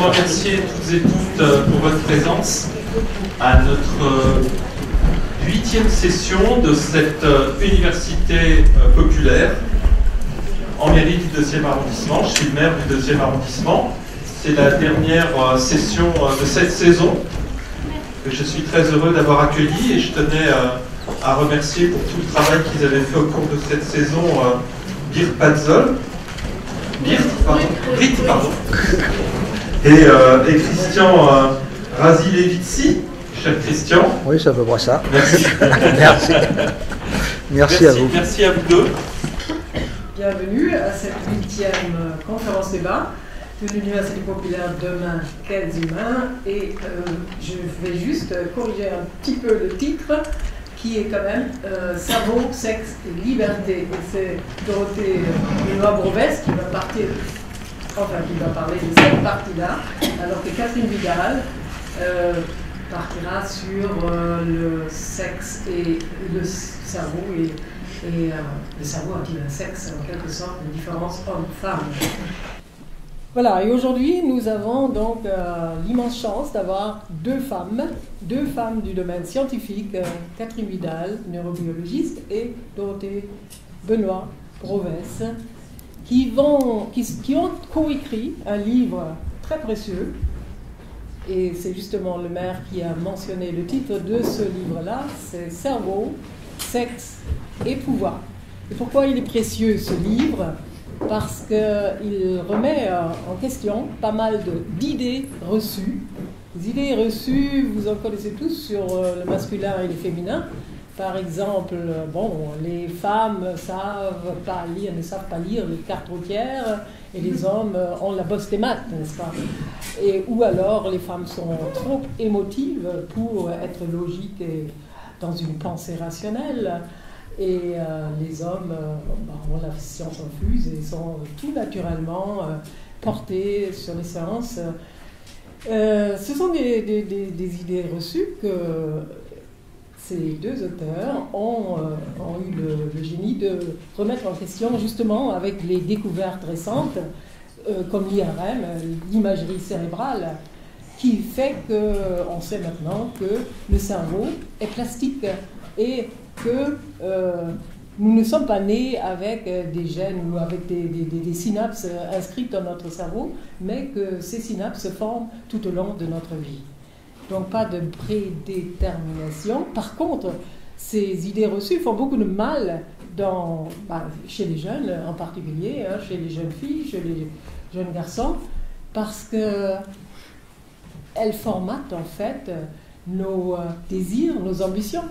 remercier toutes et toutes pour votre présence à notre 8e session de cette université populaire en mairie du 2e arrondissement. Je suis le maire du 2e arrondissement. C'est la dernière session de cette saison que je suis très heureux d'avoir accueilli et je tenais à remercier pour tout le travail qu'ils avaient fait au cours de cette saison Birte Patzol. Birte, pardon. Et Christian Razilevitsi, cher Christian. Oui, c'est à peu près ça. Merci. Merci. Merci à vous. Merci à vous deux. Bienvenue à cette 8e conférence débat de l'Université populaire Demain, quels humains. Et je vais juste corriger un petit peu le titre, qui est quand même Cerveau, sexe et liberté. Et c'est Dorothée Benoît-Brovès qui va partir, enfin qui va parler de cette partie-là, alors que Catherine Vidal partira sur le sexe et le cerveau et le cerveau a-t-il un sexe, en quelque sorte, une différence homme-femme. Voilà, et aujourd'hui, nous avons donc l'immense chance d'avoir deux femmes du domaine scientifique, Catherine Vidal, neurobiologiste, et Dorothée Benoît-Brovès, qui ont coécrit un livre très précieux, et c'est justement le maire qui a mentionné le titre de ce livre-là, c'est Cerveau, sexe et pouvoir. Et pourquoi il est précieux ce livre? Parce qu'il remet en question pas mal d'idées reçues. Les idées reçues, vous en connaissez tous sur le masculin et le féminin. Par exemple, les femmes ne savent pas lire les cartes routières et les hommes ont la bosse des maths, n'est-ce pas? Ou alors les femmes sont trop émotives pour être logiques et dans une pensée rationnelle. Et les hommes ont la science infuse et sont tout naturellement portés sur les sciences. Ce sont des idées reçues que ces deux auteurs ont eu le génie de remettre en question, justement avec les découvertes récentes, comme l'IRM, l'imagerie cérébrale, qui fait qu'on sait maintenant que le cerveau est plastique et que nous ne sommes pas nés avec des gènes ou avec des synapses inscrites dans notre cerveau, mais que ces synapses se forment tout au long de notre vie. Donc pas de prédétermination. Par contre, ces idées reçues font beaucoup de mal chez les jeunes en particulier, chez les jeunes filles, chez les jeunes garçons, parce qu'elles formatent en fait nos désirs, nos ambitions.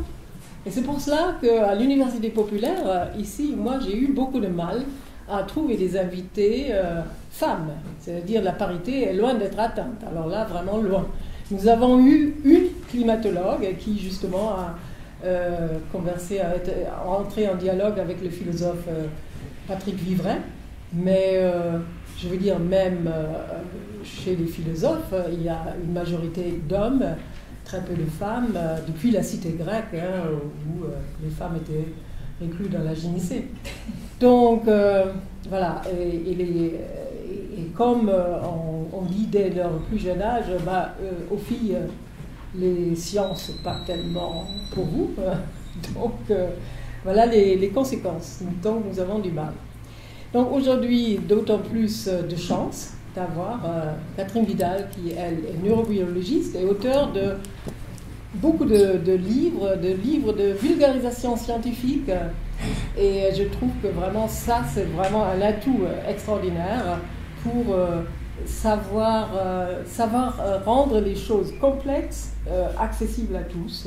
Et c'est pour cela qu'à l'Université populaire, ici, moi, j'ai eu beaucoup de mal à trouver des invités femmes. C'est-à-dire la parité est loin d'être atteinte. Alors là, vraiment loin. Nous avons eu une climatologue qui, justement, a conversé, a entré en dialogue avec le philosophe Patrick Vivray. Mais, je veux dire, même chez les philosophes, il y a une majorité d'hommes, très peu de femmes, depuis la cité grecque, où les femmes étaient incluses dans la gynécée. Donc, voilà, et comme on dit dès leur plus jeune âge, aux filles, les sciences, pas tellement pour vous. Donc, voilà les conséquences. Donc, nous avons du mal. Donc, aujourd'hui, d'autant plus de chance d'avoir Catherine Vidal, qui, elle, est neurobiologiste et auteure de beaucoup de livres de vulgarisation scientifique. Et je trouve que vraiment ça, c'est vraiment un atout extraordinaire pour savoir rendre les choses complexes, accessibles à tous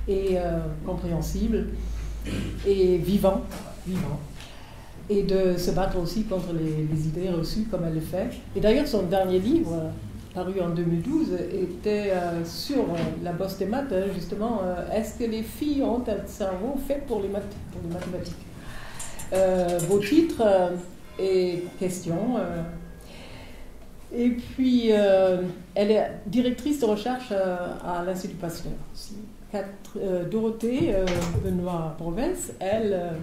et compréhensibles et vivantes. Et de se battre aussi contre les idées reçues comme elle le fait. Et d'ailleurs, son dernier livre, paru en 2012, était sur la bosse des maths, justement. Est-ce que les filles ont un cerveau fait pour les mathématiques? Beau titre et question. Et puis, elle est directrice de recherche à l'Institut Pasteur aussi. Dorothée Benoît-Brovès, elle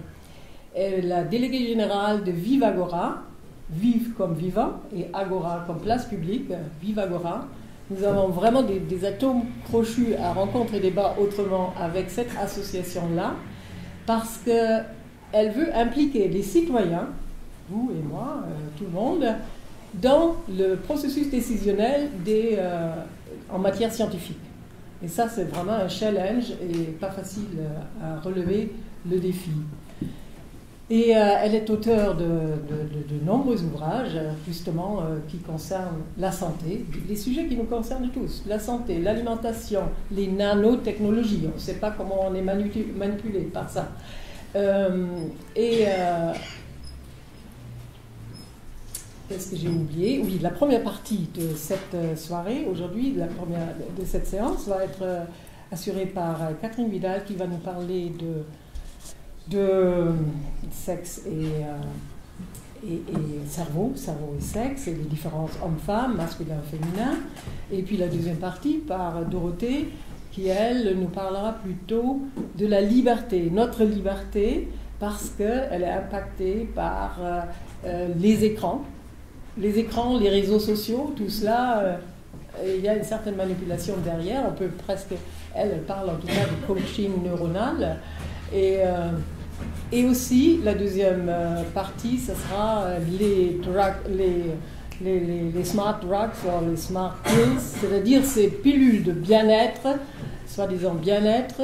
est la déléguée générale de Vive Agora, Vive comme vivant et Agora comme place publique, Vive Agora. Nous avons vraiment des atomes crochus à Rencontres et Débats autrement avec cette association-là, parce qu'elle veut impliquer les citoyens, vous et moi, tout le monde, dans le processus décisionnel en matière scientifique. Et ça, c'est vraiment un challenge et pas facile à relever le défi. Et elle est auteure de nombreux ouvrages, justement, qui concernent la santé, les sujets qui nous concernent tous, la santé, l'alimentation, les nanotechnologies. On ne sait pas comment on est manipulé par ça. Qu'est-ce que j'ai oublié? Oui, la première partie de cette soirée, aujourd'hui, de cette séance, va être assurée par Catherine Vidal, qui va nous parler de sexe et cerveau et sexe, et les différences hommes-femmes, masculin-féminin. Et puis la deuxième partie par Dorothée, qui, elle, nous parlera plutôt de la liberté, notre liberté, parce qu'elle est impactée par les écrans, les réseaux sociaux, tout cela, il y a une certaine manipulation derrière. On peut presque, elle parle en tout cas de coaching neuronal. Et aussi, la deuxième partie, ce sera les smart drugs, ou les smart pills, c'est-à-dire ces pilules de bien-être, soi-disant bien-être,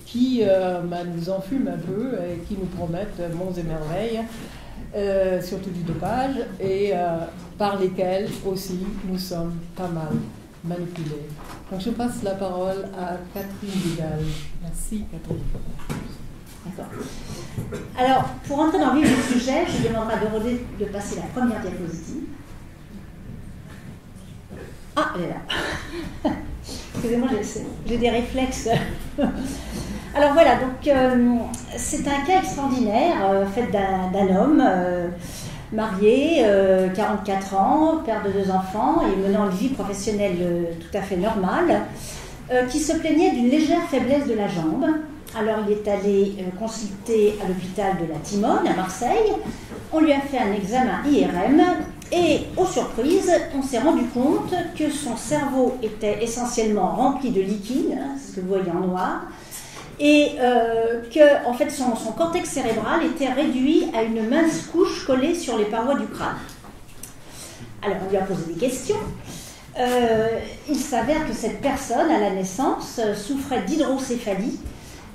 qui nous enfument un peu et qui nous promettent monts et merveilles, surtout du dopage, et par lesquels aussi nous sommes pas mal manipulés. Donc je passe la parole à Catherine Vidal. Merci Catherine. D'accord. Alors, pour entrer dans le vif du sujet, je demanderai à Dorothée de passer la première diapositive. Ah, elle est là. Excusez-moi, j'ai des réflexes. Alors voilà, donc c'est un cas extraordinaire, fait d'un homme marié, 44 ans, père de 2 enfants et menant une vie professionnelle tout à fait normale, qui se plaignait d'une légère faiblesse de la jambe. Alors il est allé consulter à l'hôpital de la Timone à Marseille. On lui a fait un examen IRM et, aux surprises, on s'est rendu compte que son cerveau était essentiellement rempli de liquide, ce que vous voyez en noir, et que en fait, son cortex cérébral était réduit à une mince couche collée sur les parois du crâne. Alors on lui a posé des questions. Il s'avère que cette personne, à la naissance, souffrait d'hydrocéphalie.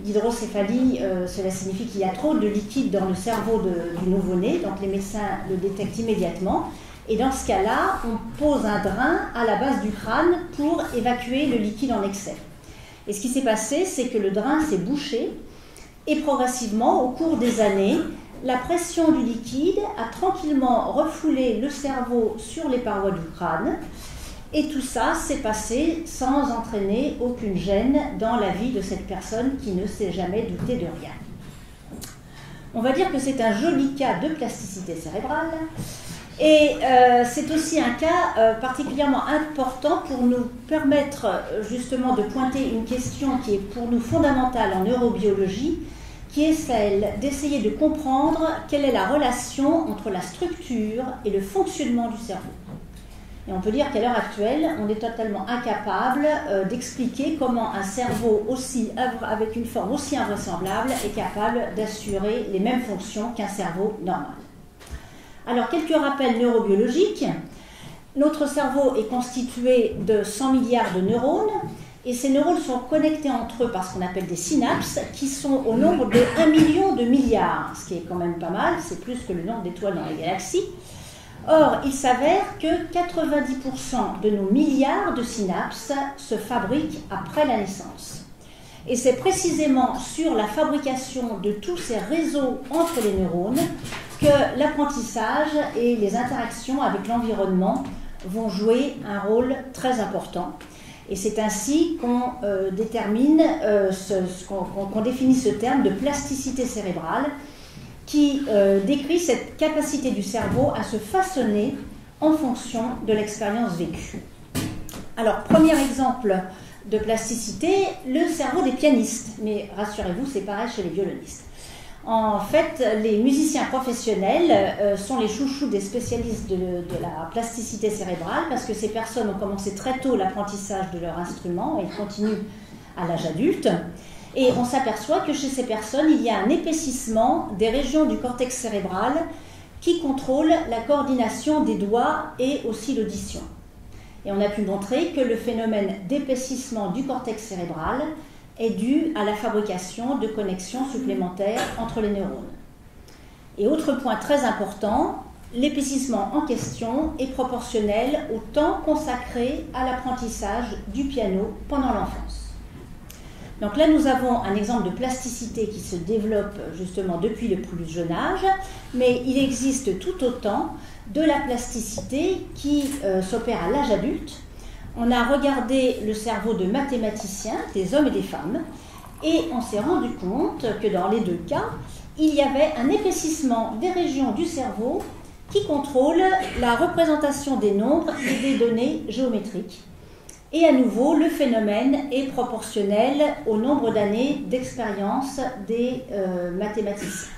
L'hydrocéphalie, cela signifie qu'il y a trop de liquide dans le cerveau du nouveau-né, donc les médecins le détectent immédiatement. Et dans ce cas-là, on pose un drain à la base du crâne pour évacuer le liquide en excès. Et ce qui s'est passé, c'est que le drain s'est bouché et progressivement, au cours des années, la pression du liquide a tranquillement refoulé le cerveau sur les parois du crâne. Et tout ça s'est passé sans entraîner aucune gêne dans la vie de cette personne qui ne s'est jamais doutée de rien. On va dire que c'est un joli cas de plasticité cérébrale. Et c'est aussi un cas particulièrement important pour nous permettre justement de pointer une question qui est pour nous fondamentale en neurobiologie, qui est celle d'essayer de comprendre quelle est la relation entre la structure et le fonctionnement du cerveau. Et on peut dire qu'à l'heure actuelle, on est totalement incapable d'expliquer comment un cerveau avec une forme aussi invraisemblable est capable d'assurer les mêmes fonctions qu'un cerveau normal. Alors, quelques rappels neurobiologiques. Notre cerveau est constitué de 100 milliards de neurones, et ces neurones sont connectés entre eux par ce qu'on appelle des synapses, qui sont au nombre de 1 million de milliards, ce qui est quand même pas mal, c'est plus que le nombre d'étoiles dans les galaxies. Or, il s'avère que 90% de nos milliards de synapses se fabriquent après la naissance. Et c'est précisément sur la fabrication de tous ces réseaux entre les neurones que l'apprentissage et les interactions avec l'environnement vont jouer un rôle très important. Et c'est ainsi qu'on qu'on définit ce terme de plasticité cérébrale, qui décrit cette capacité du cerveau à se façonner en fonction de l'expérience vécue. Alors, premier exemple de plasticité, le cerveau des pianistes. Mais rassurez-vous, c'est pareil chez les violonistes. En fait, les musiciens professionnels sont les chouchous des spécialistes de la plasticité cérébrale parce que ces personnes ont commencé très tôt l'apprentissage de leur instrument et continuent à l'âge adulte. Et on s'aperçoit que chez ces personnes, il y a un épaississement des régions du cortex cérébral qui contrôlent la coordination des doigts et aussi l'audition. Et on a pu montrer que le phénomène d'épaississement du cortex cérébral est dû à la fabrication de connexions supplémentaires entre les neurones. Et autre point très important, l'épaississement en question est proportionnel au temps consacré à l'apprentissage du piano pendant l'enfance. Donc là, nous avons un exemple de plasticité qui se développe justement depuis le plus jeune âge, mais il existe tout autant de la plasticité qui s'opère à l'âge adulte. On a regardé le cerveau de mathématiciens, des hommes et des femmes, et on s'est rendu compte que dans les deux cas, il y avait un épaississement des régions du cerveau qui contrôlent la représentation des nombres et des données géométriques. Et à nouveau, le phénomène est proportionnel au nombre d'années d'expérience des mathématiciens.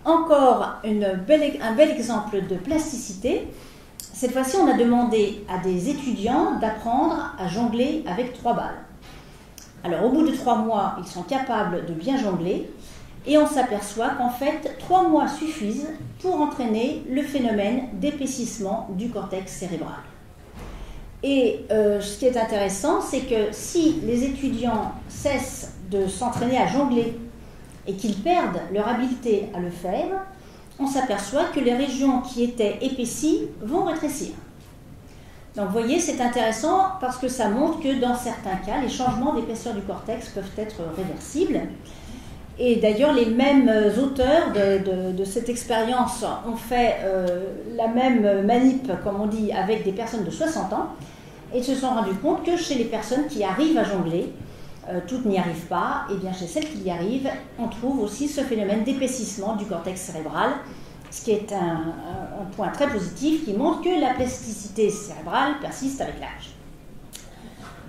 Encore un bel exemple de plasticité. Cette fois-ci, on a demandé à des étudiants d'apprendre à jongler avec 3 balles. Alors, au bout de 3 mois, ils sont capables de bien jongler et on s'aperçoit qu'en fait, 3 mois suffisent pour entraîner le phénomène d'épaississement du cortex cérébral. Et ce qui est intéressant, c'est que si les étudiants cessent de s'entraîner à jongler et qu'ils perdent leur habileté à le faire, on s'aperçoit que les régions qui étaient épaissies vont rétrécir. Donc vous voyez, c'est intéressant parce que ça montre que dans certains cas, les changements d'épaisseur du cortex peuvent être réversibles. Et d'ailleurs, les mêmes auteurs de cette expérience ont fait la même manip, comme on dit, avec des personnes de 60 ans et se sont rendus compte que chez les personnes qui arrivent à jongler, toutes n'y arrivent pas, et bien chez celles qui y arrivent, on trouve aussi ce phénomène d'épaississement du cortex cérébral, ce qui est un point très positif qui montre que la plasticité cérébrale persiste avec l'âge.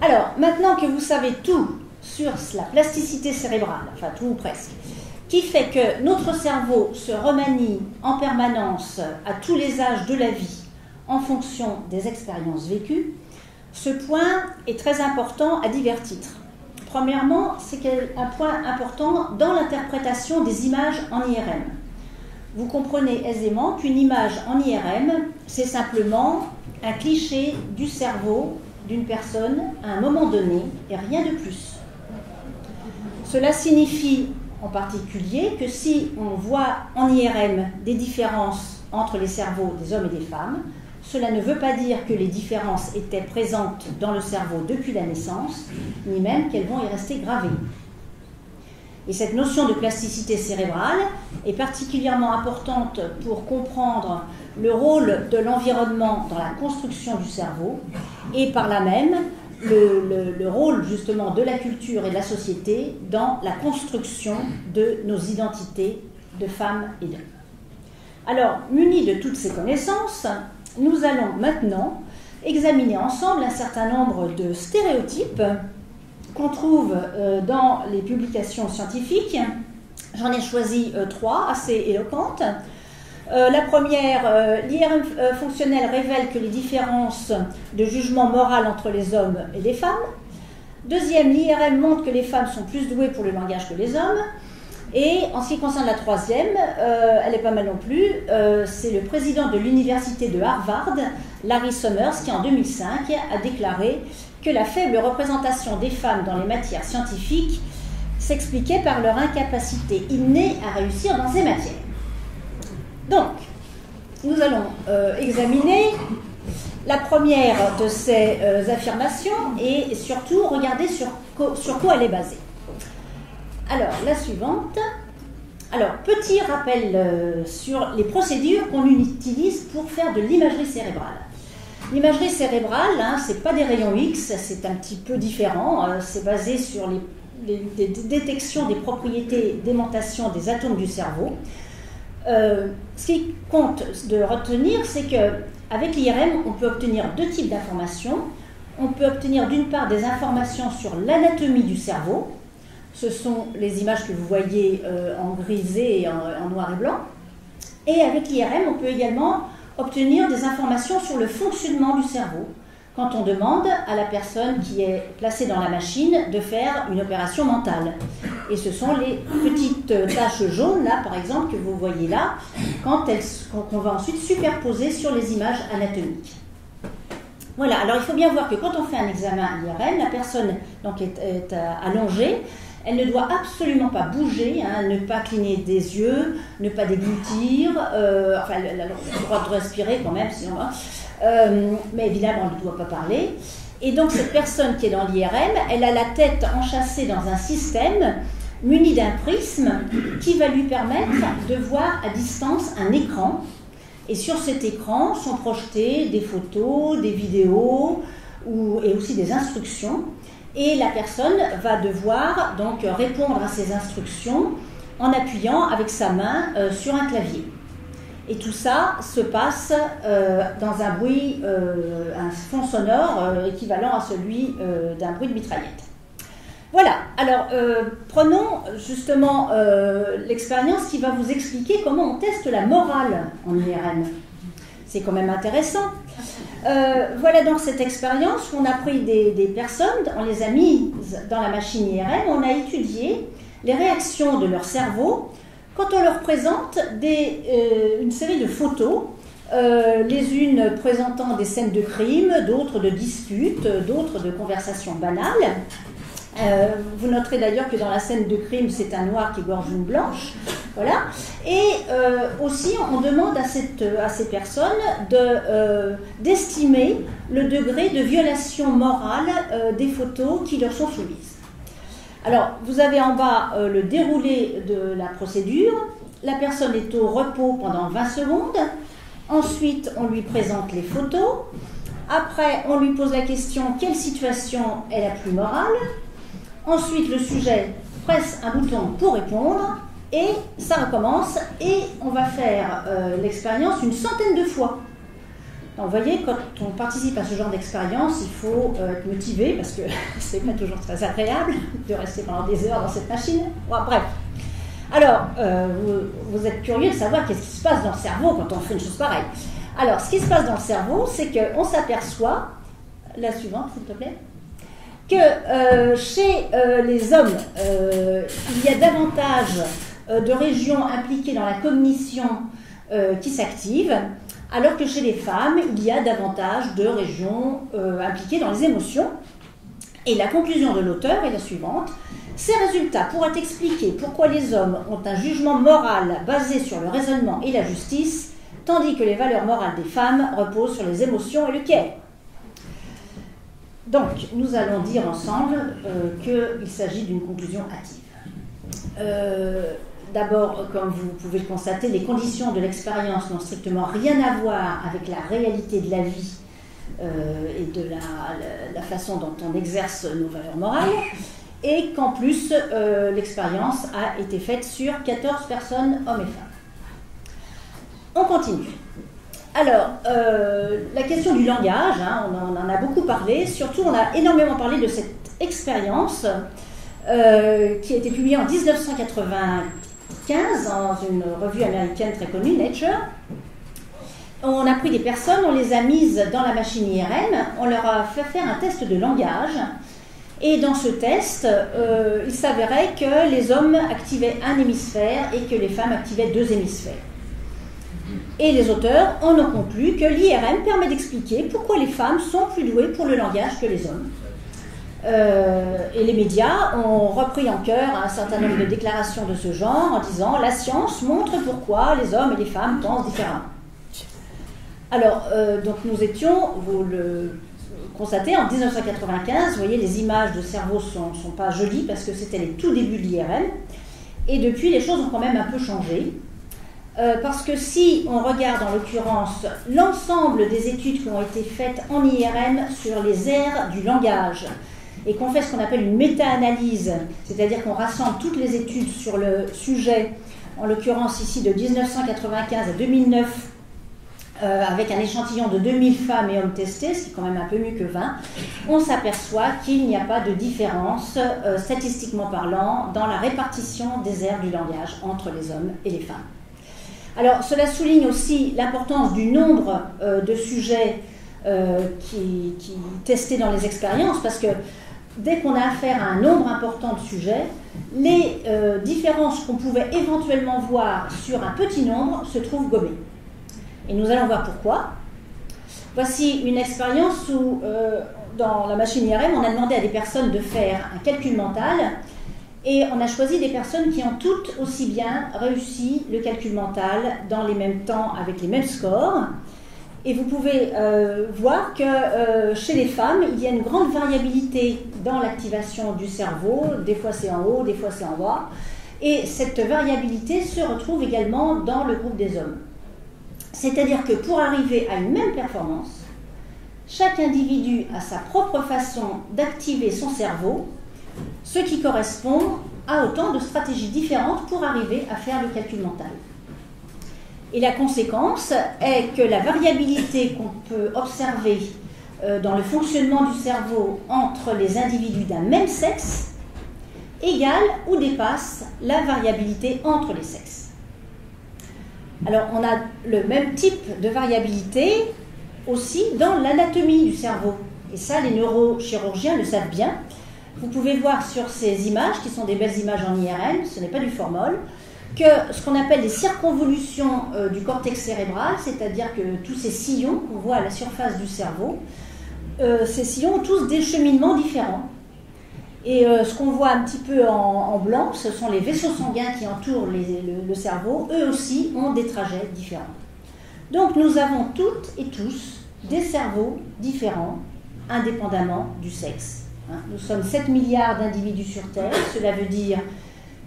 Alors, maintenant que vous savez tout sur la plasticité cérébrale, enfin tout ou presque, qui fait que notre cerveau se remanie en permanence à tous les âges de la vie en fonction des expériences vécues, ce point est très important à divers titres. Premièrement, c'est un point important dans l'interprétation des images en IRM. Vous comprenez aisément qu'une image en IRM, c'est simplement un cliché du cerveau d'une personne à un moment donné et rien de plus. Cela signifie en particulier que si on voit en IRM des différences entre les cerveaux des hommes et des femmes, cela ne veut pas dire que les différences étaient présentes dans le cerveau depuis la naissance, ni même qu'elles vont y rester gravées. Et cette notion de plasticité cérébrale est particulièrement importante pour comprendre le rôle de l'environnement dans la construction du cerveau et par là même le rôle justement de la culture et de la société dans la construction de nos identités de femmes et d'hommes. Alors, munis de toutes ces connaissances, nous allons maintenant examiner ensemble un certain nombre de stéréotypes qu'on trouve dans les publications scientifiques. J'en ai choisi 3 assez éloquentes. La première, l'IRM fonctionnel révèle que les différences de jugement moral entre les hommes et les femmes. Deuxième, l'IRM montre que les femmes sont plus douées pour le langage que les hommes. Et en ce qui concerne la troisième, elle est pas mal non plus, c'est le président de l'université de Harvard, Larry Summers, qui en 2005 a déclaré que la faible représentation des femmes dans les matières scientifiques s'expliquait par leur incapacité innée à réussir dans ces matières. Donc, nous allons examiner la première de ces affirmations et surtout regarder sur quoi elle est basée. Alors, la suivante. Alors, petit rappel sur les procédures qu'on utilise pour faire de l'imagerie cérébrale. L'imagerie cérébrale, ce n'est pas des rayons X, c'est un petit peu différent. C'est basé sur les détections des propriétés d'aimantation des atomes du cerveau. Ce qui compte de retenir, c'est qu'avec l'IRM, on peut obtenir 2 types d'informations. On peut obtenir d'une part des informations sur l'anatomie du cerveau, Ce sont les images que vous voyez en grisé et en noir et blanc. Et avec l'IRM, on peut également obtenir des informations sur le fonctionnement du cerveau quand on demande à la personne qui est placée dans la machine de faire une opération mentale. Et ce sont les petites taches jaunes, là, par exemple, que vous voyez là, qu'on va ensuite superposer sur les images anatomiques. Voilà, alors il faut bien voir que quand on fait un examen IRM, la personne donc, est allongée. Elle ne doit absolument pas bouger, hein, ne pas cligner des yeux, ne pas déglutir, enfin elle a le droit de respirer quand même, sinon, mais évidemment elle ne doit pas parler. Et donc cette personne qui est dans l'IRM, elle a la tête enchâssée dans un système muni d'un prisme qui va lui permettre de voir à distance un écran. Et sur cet écran sont projetées des photos, des vidéos et aussi des instructions. Et la personne va devoir donc répondre à ces instructions en appuyant avec sa main sur un clavier. Et tout ça se passe dans un bruit, un fond sonore équivalent à celui d'un bruit de mitraillette. Voilà, alors prenons justement l'expérience qui va vous expliquer comment on teste la morale en IRM. C'est quand même intéressant. Voilà donc cette expérience où on a pris des personnes, on les a mises dans la machine IRM, on a étudié les réactions de leur cerveau quand on leur présente une série de photos, les unes présentant des scènes de crime, d'autres de disputes, d'autres de conversations banales. Vous noterez d'ailleurs que dans la scène de crime, c'est un noir qui égorge une blanche. Voilà. Et aussi, on demande à ces personnes d'estimer le degré de violation morale des photos qui leur sont soumises. Alors, vous avez en bas le déroulé de la procédure. La personne est au repos pendant 20 secondes. Ensuite, on lui présente les photos. Après, on lui pose la question « Quelle situation est la plus morale ?» Ensuite, le sujet presse un bouton pour répondre et ça recommence et on va faire l'expérience une centaine de fois. Donc, vous voyez, quand on participe à ce genre d'expérience, il faut être motivé parce que c'est pas toujours très agréable de rester pendant des heures dans cette machine. Bon, bref. Alors, vous êtes curieux de savoir qu'est-ce qui se passe dans le cerveau quand on fait une chose pareille. Alors, ce qui se passe dans le cerveau, c'est qu'on s'aperçoit, la suivante, s'il te plaît, que chez les hommes, il y a davantage de régions impliquées dans la cognition qui s'activent, alors que chez les femmes, il y a davantage de régions impliquées dans les émotions. Et la conclusion de l'auteur est la suivante. Ces résultats pourraient expliquer pourquoi les hommes ont un jugement moral basé sur le raisonnement et la justice, tandis que les valeurs morales des femmes reposent sur les émotions et le care. Donc, nous allons dire ensemble qu'il s'agit d'une conclusion hâtive. D'abord, comme vous pouvez le constater, les conditions de l'expérience n'ont strictement rien à voir avec la réalité de la vie et de la façon dont on exerce nos valeurs morales, et qu'en plus, l'expérience a été faite sur 14 personnes, hommes et femmes. On continue. Alors, la question du langage, hein, on en a beaucoup parlé, surtout on a énormément parlé de cette expérience qui a été publiée en 1995 dans une revue américaine très connue, Nature. On a pris des personnes, on les a mises dans la machine IRM, on leur a fait faire un test de langage, et dans ce test, il s'avérait que les hommes activaient un hémisphère et que les femmes activaient 2 hémisphères. Et les auteurs en ont conclu que l'IRM permet d'expliquer pourquoi les femmes sont plus douées pour le langage que les hommes. Et les médias ont repris en cœur un certain nombre de déclarations de ce genre en disant « La science montre pourquoi les hommes et les femmes pensent différemment ». Alors, donc nous étions, vous le constatez, en 1995, vous voyez, les images de cerveau ne sont pas jolies parce que c'était les tout débuts de l'IRM. Et depuis, les choses ont quand même un peu changé. Parce que si on regarde en l'occurrence l'ensemble des études qui ont été faites en IRM sur les aires du langage et qu'on fait ce qu'on appelle une méta-analyse, c'est-à-dire qu'on rassemble toutes les études sur le sujet, en l'occurrence ici de 1995 à 2009, avec un échantillon de 2000 femmes et hommes testés, ce qui est quand même un peu mieux que 20, on s'aperçoit qu'il n'y a pas de différence, statistiquement parlant, dans la répartition des aires du langage entre les hommes et les femmes. Alors, cela souligne aussi l'importance du nombre de sujets qui testés dans les expériences, parce que dès qu'on a affaire à un nombre important de sujets, les différences qu'on pouvait éventuellement voir sur un petit nombre se trouvent gommées. Et nous allons voir pourquoi. Voici une expérience où, dans la machine IRM, on a demandé à des personnes de faire un calcul mental, et on a choisi des personnes qui ont toutes aussi bien réussi le calcul mental dans les mêmes temps, avec les mêmes scores. Et vous pouvez voir que chez les femmes, il y a une grande variabilité dans l'activation du cerveau. Des fois c'est en haut, des fois c'est en bas. Et cette variabilité se retrouve également dans le groupe des hommes. C'est-à-dire que pour arriver à une même performance, chaque individu a sa propre façon d'activer son cerveau, ce qui correspond à autant de stratégies différentes pour arriver à faire le calcul mental. Et la conséquence est que la variabilité qu'on peut observer dans le fonctionnement du cerveau entre les individus d'un même sexe égale ou dépasse la variabilité entre les sexes. Alors, on a le même type de variabilité aussi dans l'anatomie du cerveau. Et ça, les neurochirurgiens le savent bien. Vous pouvez voir sur ces images, qui sont des belles images en IRM, ce n'est pas du formol, que ce qu'on appelle les circonvolutions du cortex cérébral, c'est-à-dire que tous ces sillons qu'on voit à la surface du cerveau, ces sillons ont tous des cheminements différents. Et ce qu'on voit un petit peu en blanc, ce sont les vaisseaux sanguins qui entourent le cerveau. Eux aussi ont des trajets différents. Donc nous avons toutes et tous des cerveaux différents, indépendamment du sexe. Nous sommes 7 milliards d'individus sur Terre, cela veut dire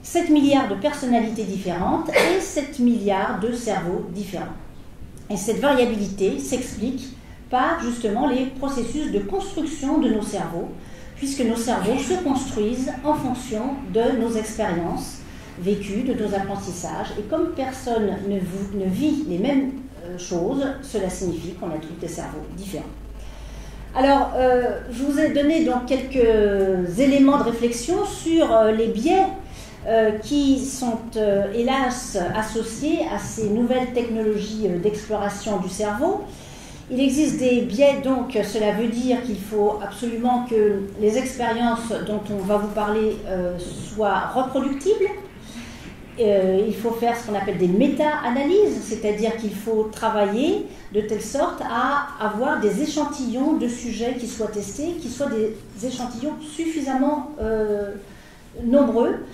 7 milliards de personnalités différentes et 7 milliards de cerveaux différents. Et cette variabilité s'explique par justement les processus de construction de nos cerveaux, puisque nos cerveaux se construisent en fonction de nos expériences vécues, de nos apprentissages. Et comme personne ne vit les mêmes choses, cela signifie qu'on a tous des cerveaux différents. Alors, je vous ai donné donc quelques éléments de réflexion sur les biais qui sont hélas associés à ces nouvelles technologies d'exploration du cerveau. Il existe des biais, donc cela veut dire qu'il faut absolument que les expériences dont on va vous parler soient reproductibles. Il faut faire ce qu'on appelle des méta-analyses, c'est-à-dire qu'il faut travailler de telle sorte à avoir des échantillons de sujets qui soient testés, qui soient des échantillons suffisamment nombreux,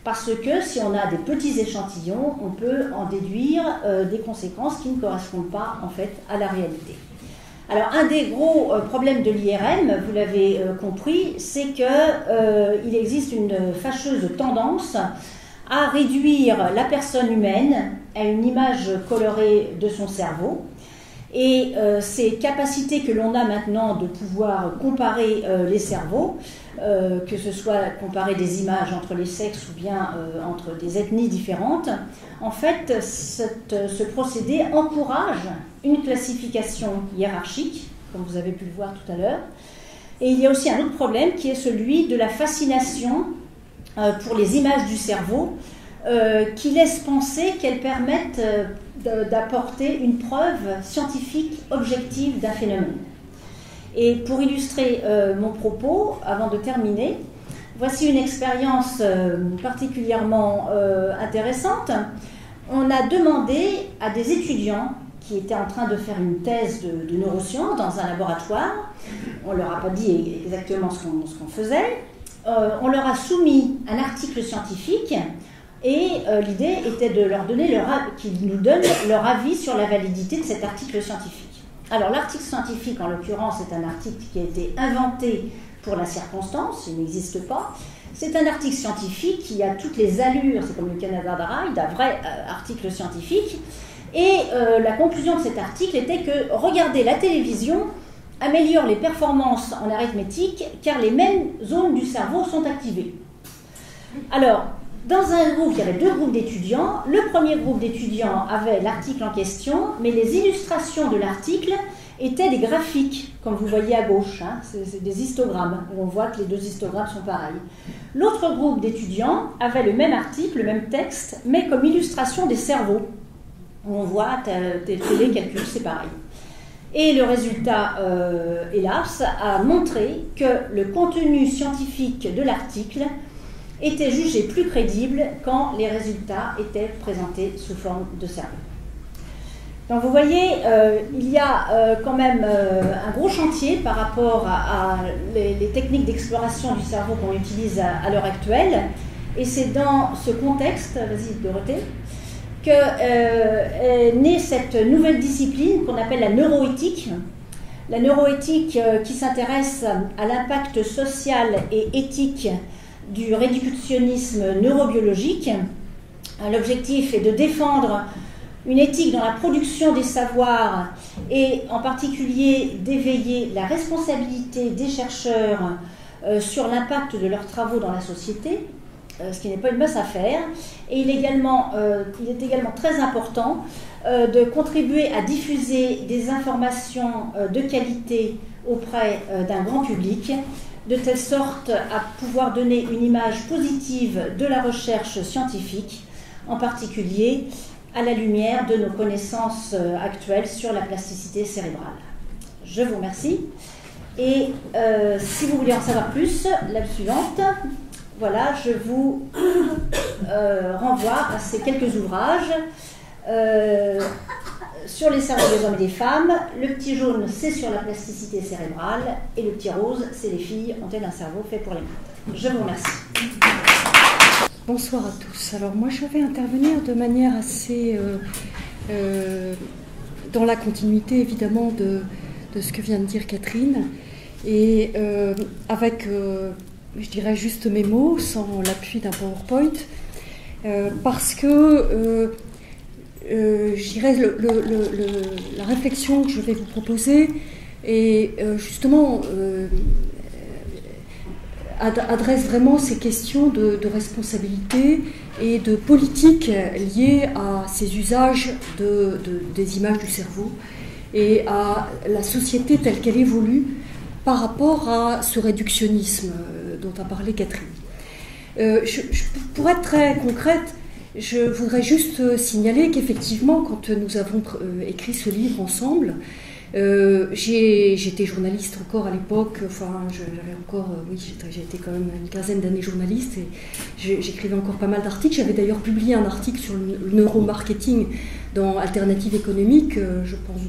parce que si on a des petits échantillons, on peut en déduire des conséquences qui ne correspondent pas en fait à la réalité. Alors un des gros problèmes de l'IRM, vous l'avez compris, c'est qu'il existe une fâcheuse tendance à réduire la personne humaine à une image colorée de son cerveau. Et ces capacités que l'on a maintenant de pouvoir comparer les cerveaux, que ce soit comparer des images entre les sexes ou bien entre des ethnies différentes, en fait, ce procédé encourage une classification hiérarchique, comme vous avez pu le voir tout à l'heure. Et il y a aussi un autre problème qui est celui de la fascination pour les images du cerveau, qui laisse penser qu'elles permettent d'apporter une preuve scientifique objective d'un phénomène. Et pour illustrer mon propos, avant de terminer, voici une expérience particulièrement intéressante. On a demandé à des étudiants qui étaient en train de faire une thèse de neurosciences dans un laboratoire, on ne leur a pas dit exactement ce qu'on faisait, on leur a soumis un article scientifique et l'idée était de leur donner qu'ils nous donnent leur avis sur la validité de cet article scientifique. Alors l'article scientifique, en l'occurrence, c'est un article qui a été inventé pour la circonstance, il n'existe pas. C'est un article scientifique qui a toutes les allures, c'est comme le Canada Dry, d'un vrai article scientifique. Et la conclusion de cet article était que regarder la télévision améliore les performances en arithmétique car les mêmes zones du cerveau sont activées. Alors, Dans un groupe, il y avait deux groupes d'étudiants. Le premier groupe d'étudiants avait l'article en question, mais les illustrations de l'article étaient des graphiques, comme vous voyez à gauche, hein, c'est des histogrammes, où on voit que les deux histogrammes sont pareils. L'autre groupe d'étudiants avait le même article, le même texte, mais comme illustration des cerveaux, où on voit des calculs, c'est pareil. Et le résultat, hélas, a montré que le contenu scientifique de l'article était jugé plus crédible quand les résultats étaient présentés sous forme de cerveau. Donc vous voyez, il y a quand même un gros chantier par rapport à les techniques d'exploration du cerveau qu'on utilise à l'heure actuelle. Et c'est dans ce contexte, vas-y Dorothée, qu'est née cette nouvelle discipline qu'on appelle la neuroéthique. La neuroéthique qui s'intéresse à l'impact social et éthique du réductionnisme neurobiologique. L'objectif est de défendre une éthique dans la production des savoirs et en particulier d'éveiller la responsabilité des chercheurs sur l'impact de leurs travaux dans la société, ce qui n'est pas une mince affaire. Et il est également très important de contribuer à diffuser des informations de qualité auprès d'un grand public, de telle sorte à pouvoir donner une image positive de la recherche scientifique, en particulier à la lumière de nos connaissances actuelles sur la plasticité cérébrale. Je vous remercie. Et si vous voulez en savoir plus, la suivante, voilà, je vous renvoie à ces quelques ouvrages sur les cerveaux des hommes et des femmes. Le petit jaune, c'est sur la plasticité cérébrale, et le petit rose, c'est les filles ont-elles un cerveau fait pour les maths. Je vous remercie. Bonsoir à tous. Alors moi je vais intervenir de manière assez dans la continuité évidemment de ce que vient de dire Catherine, et avec je dirais juste mes mots sans l'appui d'un PowerPoint, parce que je dirais la réflexion que je vais vous proposer est justement adresse vraiment ces questions de responsabilité et de politique liées à ces usages des images du cerveau et à la société telle qu'elle évolue par rapport à ce réductionnisme dont a parlé Catherine. Pour être très concrète, je voudrais juste signaler qu'effectivement, quand nous avons écrit ce livre ensemble, j'étais journaliste encore à l'époque, enfin j'avais encore, oui, j'ai été quand même une quinzaine d'années journaliste et j'écrivais encore pas mal d'articles. J'avais d'ailleurs publié un article sur le neuromarketing dans Alternative économique, je pense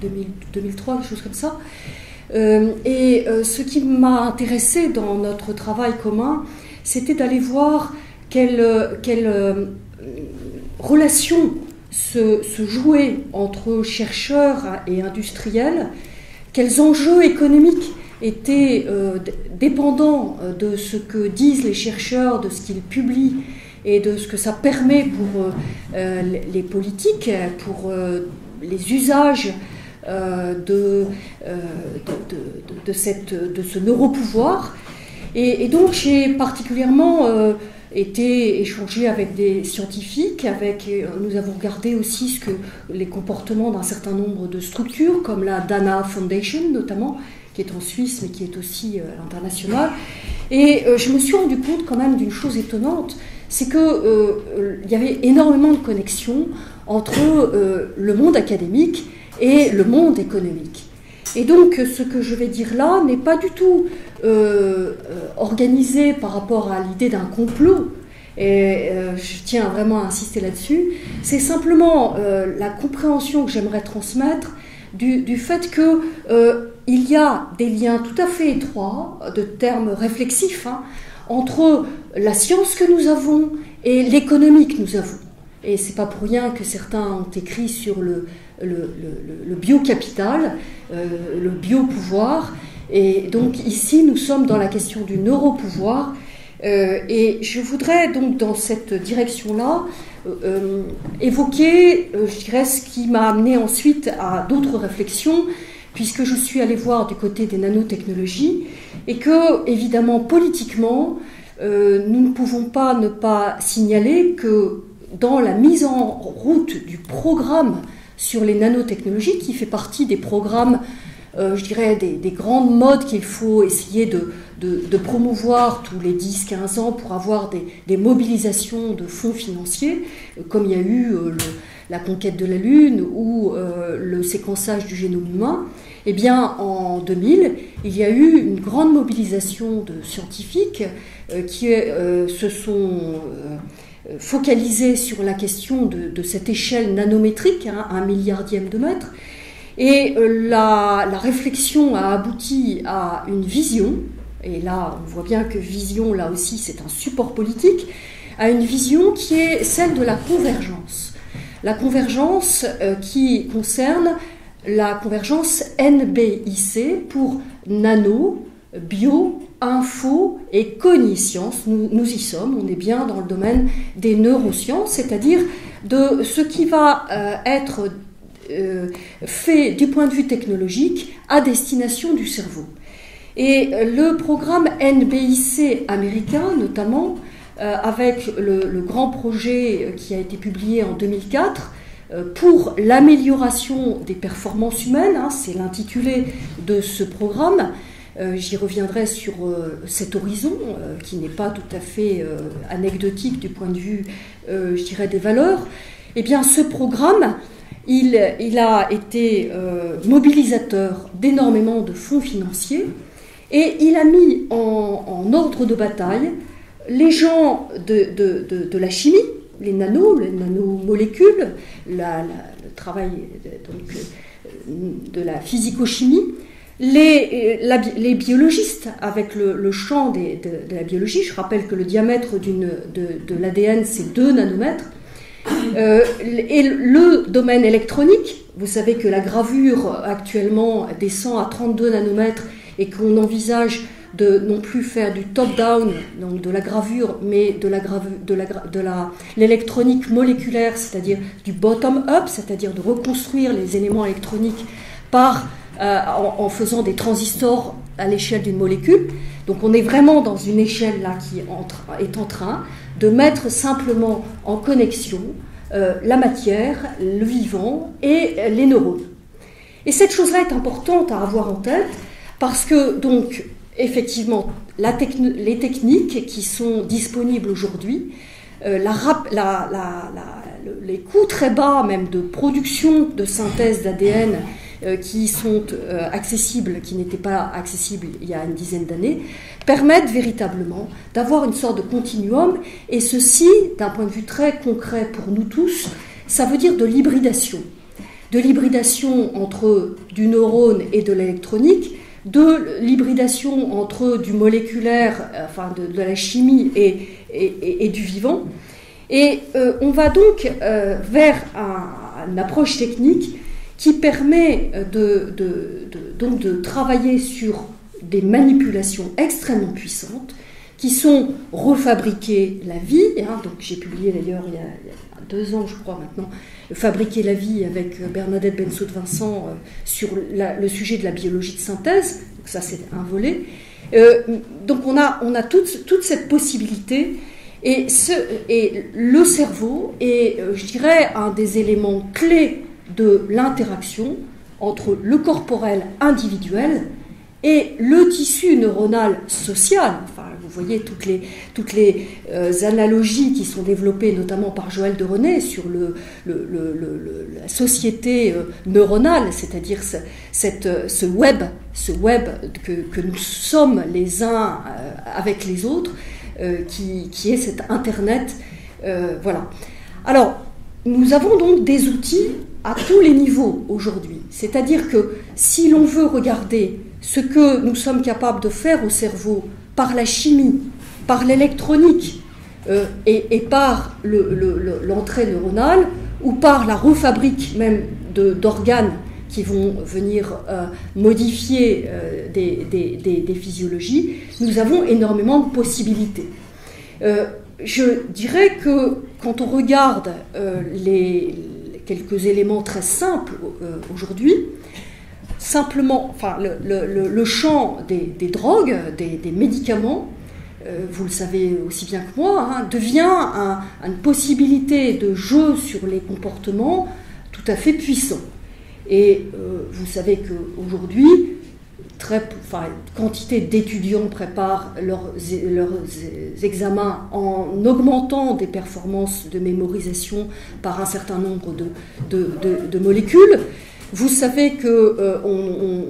2003, quelque chose comme ça. Ce qui m'a intéressé dans notre travail commun, c'était d'aller voir quelle relation se jouait entre chercheurs et industriels, quels enjeux économiques étaient dépendants de ce que disent les chercheurs, de ce qu'ils publient et de ce que ça permet pour les politiques, pour les usages de ce neuropouvoir. Et donc j'ai particulièrement été échangé avec des scientifiques, nous avons regardé aussi les comportements d'un certain nombre de structures, comme la Dana Foundation notamment, qui est en Suisse mais qui est aussi à l'international. Et je me suis rendu compte quand même d'une chose étonnante, c'est qu'il y avait énormément de connexions entre le monde académique et le monde économique. Et donc ce que je vais dire là n'est pas du tout organisé par rapport à l'idée d'un complot, et je tiens vraiment à insister là-dessus. C'est simplement la compréhension que j'aimerais transmettre du fait qu'il y a des liens tout à fait étroits, de termes réflexifs, hein, entre la science que nous avons et l'économie que nous avons. Et c'est pas pour rien que certains ont écrit sur le biocapital, le biopouvoir. Et donc ici, nous sommes dans la question du neuropouvoir. Et je voudrais donc dans cette direction-là évoquer, je dirais, ce qui m'a amené ensuite à d'autres réflexions, puisque je suis allée voir du côté des nanotechnologies, et que, évidemment, politiquement, nous ne pouvons pas ne pas signaler que dans la mise en route du programme sur les nanotechnologies, qui fait partie des programmes, je dirais, des grandes modes qu'il faut essayer de promouvoir tous les 10-15 ans pour avoir des mobilisations de fonds financiers, comme il y a eu la conquête de la Lune ou le séquençage du génome humain. Eh bien, en 2000, il y a eu une grande mobilisation de scientifiques qui se sont focalisés sur la question de cette échelle nanométrique, 1 milliardième de mètre. Et la réflexion a abouti à une vision, et là on voit bien que vision, là aussi c'est un support politique, à une vision qui est celle de la convergence. La convergence qui concerne la convergence NBIC pour nano, bio, info et cogniscience. Nous y sommes, on est bien dans le domaine des neurosciences, c'est-à-dire de ce qui va être fait du point de vue technologique à destination du cerveau. Et le programme NBIC américain, notamment, avec le grand projet qui a été publié en 2004, pour l'amélioration des performances humaines, c'est l'intitulé de ce programme. J'y reviendrai sur cet horizon qui n'est pas tout à fait anecdotique du point de vue, je dirais, des valeurs. Eh bien, ce programme, il a été mobilisateur d'énormément de fonds financiers et il a mis en ordre de bataille les gens de la chimie, les nanomolécules, le travail donc, de la physico-chimie, les biologistes avec le champ de la biologie. Je rappelle que le diamètre de l'ADN, c'est 2 nanomètres. Et le domaine électronique, vous savez que la gravure actuellement descend à 32 nanomètres et qu'on envisage de non plus faire du top-down, donc de la gravure, mais de l'électronique moléculaire, c'est-à-dire du bottom-up, c'est-à-dire de reconstruire les éléments électroniques en faisant des transistors à l'échelle d'une molécule. Donc on est vraiment dans une échelle là qui est en train de mettre simplement en connexion la matière, le vivant et les neurones. Et cette chose-là est importante à avoir en tête parce que, donc, effectivement, les techniques qui sont disponibles aujourd'hui, les coûts très bas même de production de synthèse d'ADN qui sont accessibles, qui n'étaient pas accessibles il y a une dizaine d'années, permettent véritablement d'avoir une sorte de continuum, et ceci, d'un point de vue très concret pour nous tous, ça veut dire de l'hybridation entre du neurone et de l'électronique, de l'hybridation entre du moléculaire, enfin de la chimie et du vivant. Et on va donc vers une approche technique qui permet donc de travailler sur des manipulations extrêmement puissantes qui sont refabriquer la vie. Donc j'ai publié d'ailleurs il y a 2 ans, je crois maintenant, Fabriquer la vie avec Bernadette Bensaud-Vincent sur le sujet de la biologie de synthèse. Donc ça c'est un volet. Donc on a toute cette possibilité. Et le cerveau est, je dirais, un des éléments clés de l'interaction entre le corporel individuel et le tissu neuronal social. Enfin, vous voyez toutes les analogies qui sont développées notamment par Joël de René sur la société neuronale, c'est-à-dire ce web que nous sommes les uns avec les autres, qui est cet Internet. Voilà. Alors, nous avons donc des outils à tous les niveaux aujourd'hui. C'est-à-dire que si l'on veut regarder ce que nous sommes capables de faire au cerveau par la chimie, par l'électronique et par l'entrée neuronale, ou par la refabrique même d'organes qui vont venir modifier des physiologies, nous avons énormément de possibilités. Je dirais que quand on regarde quelques éléments très simples aujourd'hui, simplement, enfin, le champ des drogues, des médicaments, vous le savez aussi bien que moi, devient une possibilité de jeu sur les comportements tout à fait puissant. Et vous savez qu'aujourd'hui, quantité d'étudiants préparent leurs examens en augmentant des performances de mémorisation par un certain nombre de molécules. Vous savez qu'on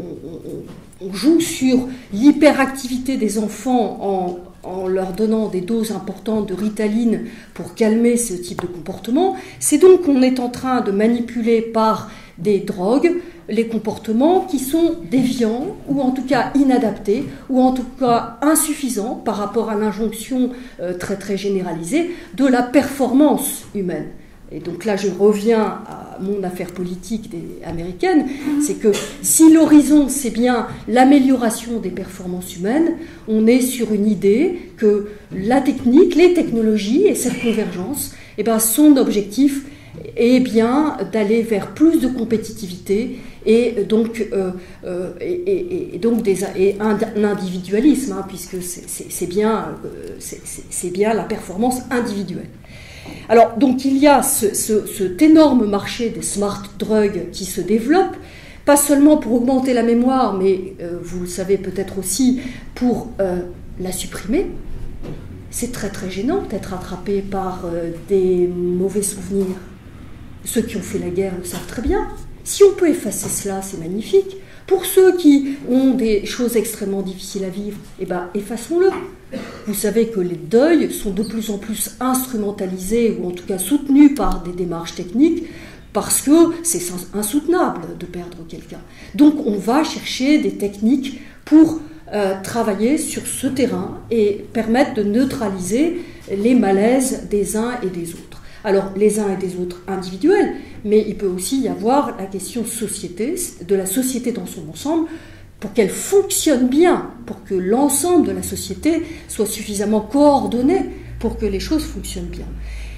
joue sur l'hyperactivité des enfants en leur donnant des doses importantes de Ritaline pour calmer ce type de comportement. C'est donc qu'on est en train de manipuler par des drogues les comportements qui sont déviants ou en tout cas inadaptés ou en tout cas insuffisants par rapport à l'injonction très très généralisée de la performance humaine. Et donc là, je reviens à mon affaire politique américaine, c'est que si l'horizon, c'est bien l'amélioration des performances humaines, on est sur une idée que la technique, les technologies et cette convergence, son objectif est bien d'aller vers plus de compétitivité et donc un individualisme, puisque c'est bien la performance individuelle. Alors, donc, il y a cet énorme marché des smart drugs qui se développe, pas seulement pour augmenter la mémoire, mais vous le savez peut-être aussi pour la supprimer. C'est très très gênant d'être attrapé par des mauvais souvenirs. Ceux qui ont fait la guerre le savent très bien. Si on peut effacer cela, c'est magnifique. Pour ceux qui ont des choses extrêmement difficiles à vivre, effaçons-le. Vous savez que les deuils sont de plus en plus instrumentalisés, ou en tout cas soutenus par des démarches techniques, parce que c'est insoutenable de perdre quelqu'un. Donc on va chercher des techniques pour travailler sur ce terrain et permettre de neutraliser les malaises des uns et des autres. Alors les uns et des autres individuels, mais il peut aussi y avoir la question de la société dans son ensemble, pour qu'elle fonctionne bien, pour que l'ensemble de la société soit suffisamment coordonné pour que les choses fonctionnent bien.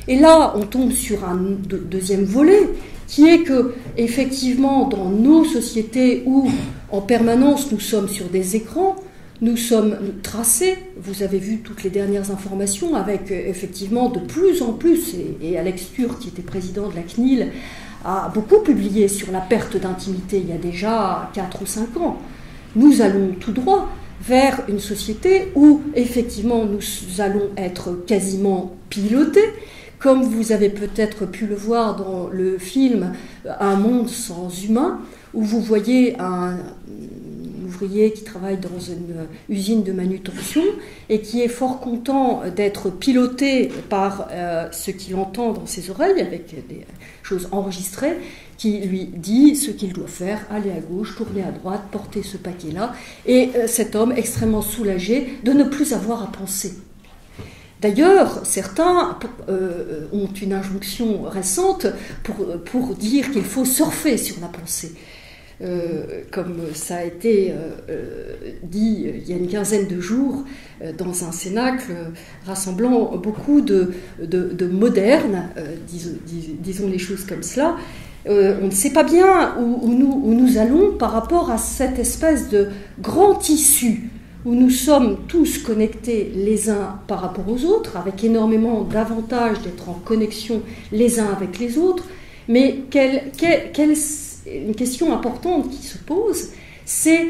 Et là, on tombe sur un deuxième volet, qui est que, effectivement, dans nos sociétés où, en permanence, nous sommes sur des écrans, nous sommes tracés, vous avez vu toutes les dernières informations, avec effectivement de plus en plus, et Alex Türk, qui était président de la CNIL, a beaucoup publié sur la perte d'intimité il y a déjà 4 ou 5 ans. Nous allons tout droit vers une société où, effectivement, nous allons être quasiment pilotés, comme vous avez peut-être pu le voir dans le film « Un monde sans humains », où vous voyez un ouvrier qui travaille dans une usine de manutention et qui est fort content d'être piloté par ce qu'il entend dans ses oreilles, avec des choses enregistrées, qui lui dit ce qu'il doit faire, aller à gauche, tourner à droite, porter ce paquet-là, et cet homme extrêmement soulagé de ne plus avoir à penser. D'ailleurs, certains ont une injonction récente pour dire qu'il faut surfer sur la pensée. Comme ça a été dit il y a une quinzaine de jours dans un cénacle rassemblant beaucoup de modernes, disons les choses comme cela. On ne sait pas bien où nous allons par rapport à cette espèce de grand tissu où nous sommes tous connectés les uns par rapport aux autres, avec énormément d'avantages d'être en connexion les uns avec les autres, mais une question importante qui se pose, c'est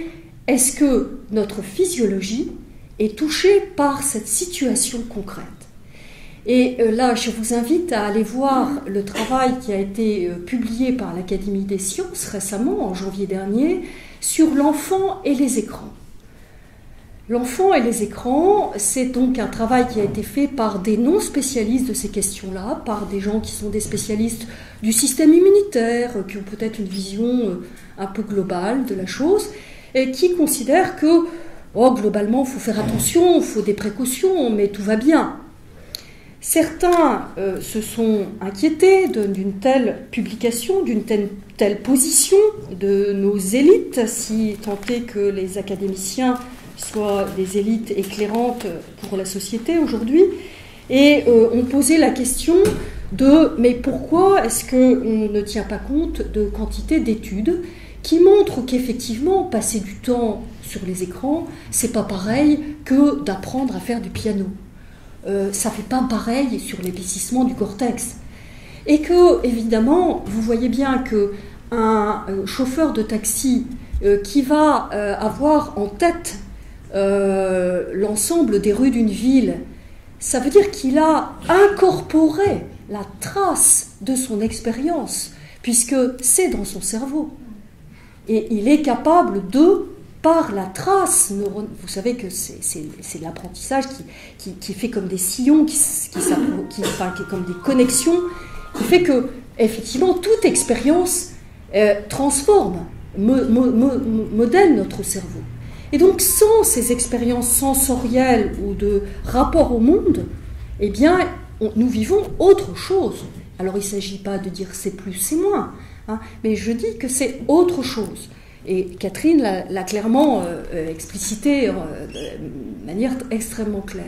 est-ce que notre physiologie est touchée par cette situation concrète ? Et là, je vous invite à aller voir le travail qui a été publié par l'Académie des sciences récemment, en janvier dernier, sur l'enfant et les écrans. L'enfant et les écrans, c'est donc un travail qui a été fait par des non-spécialistes de ces questions-là, par des gens qui sont des spécialistes du système immunitaire, qui ont peut-être une vision un peu globale de la chose, et qui considèrent que, globalement, il faut faire attention, il faut des précautions, mais tout va bien. Certains se sont inquiétés d'une telle publication, d'une telle position de nos élites, si tant est que les académiciens soient des élites éclairantes pour la société aujourd'hui, et ont posé la question de mais pourquoi est-ce qu'on ne tient pas compte de quantité d'études qui montrent qu'effectivement, passer du temps sur les écrans, c'est pas pareil que d'apprendre à faire du piano. Ça fait pas pareil sur l'épaississement du cortex. Et que, évidemment, vous voyez bien qu'un chauffeur de taxi qui va avoir en tête l'ensemble des rues d'une ville, ça veut dire qu'il a incorporé la trace de son expérience, puisque c'est dans son cerveau. Et il est capable par la trace neurone, vous savez que c'est l'apprentissage qui fait comme des sillons, qui comme des connexions, qui fait que, effectivement, toute expérience transforme, modèle notre cerveau. Et donc, sans ces expériences sensorielles ou de rapport au monde, eh bien, nous vivons autre chose. Alors, il ne s'agit pas de dire c'est plus, c'est moins, hein, mais je dis que c'est autre chose. Et Catherine l'a clairement explicité de manière extrêmement claire.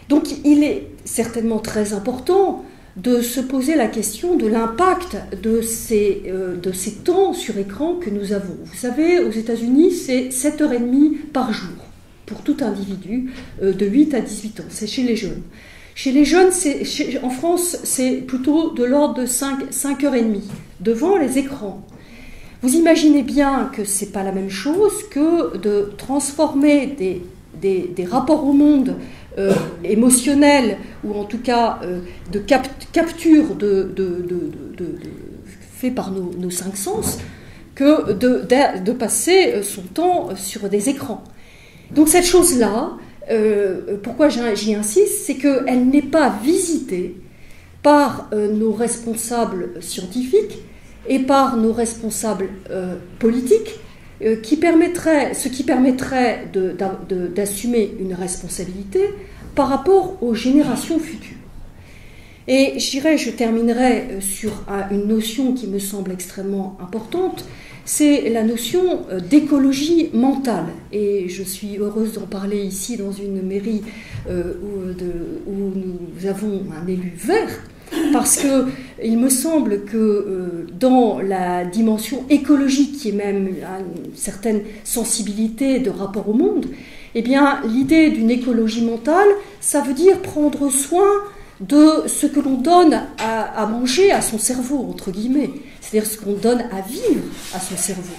Donc, il est certainement très important de se poser la question de l'impact de ces temps sur écran que nous avons. Vous savez, aux États-Unis, c'est 7h30 par jour pour tout individu de 8 à 18 ans. C'est chez les jeunes. Chez les jeunes, en France, c'est plutôt de l'ordre de 5h30 devant les écrans. Vous imaginez bien que ce n'est pas la même chose que de transformer des rapports au monde émotionnels, ou en tout cas de capture fait par nos 5 sens, que de passer son temps sur des écrans. Donc cette chose-là, pourquoi j'y insiste, c'est qu'elle n'est pas visitée par nos responsables scientifiques et par nos responsables politiques, ce qui permettrait d'assumer une responsabilité par rapport aux générations futures. Et je terminerai sur une notion qui me semble extrêmement importante, c'est la notion d'écologie mentale. Et je suis heureuse d'en parler ici dans une mairie où nous avons un élu vert, parce qu'il me semble que dans la dimension écologique, qui est même une certaine sensibilité de rapport au monde, eh bien, l'idée d'une écologie mentale, ça veut dire prendre soin de ce que l'on donne à manger à son cerveau, entre guillemets, c'est-à-dire ce qu'on donne à vivre à son cerveau.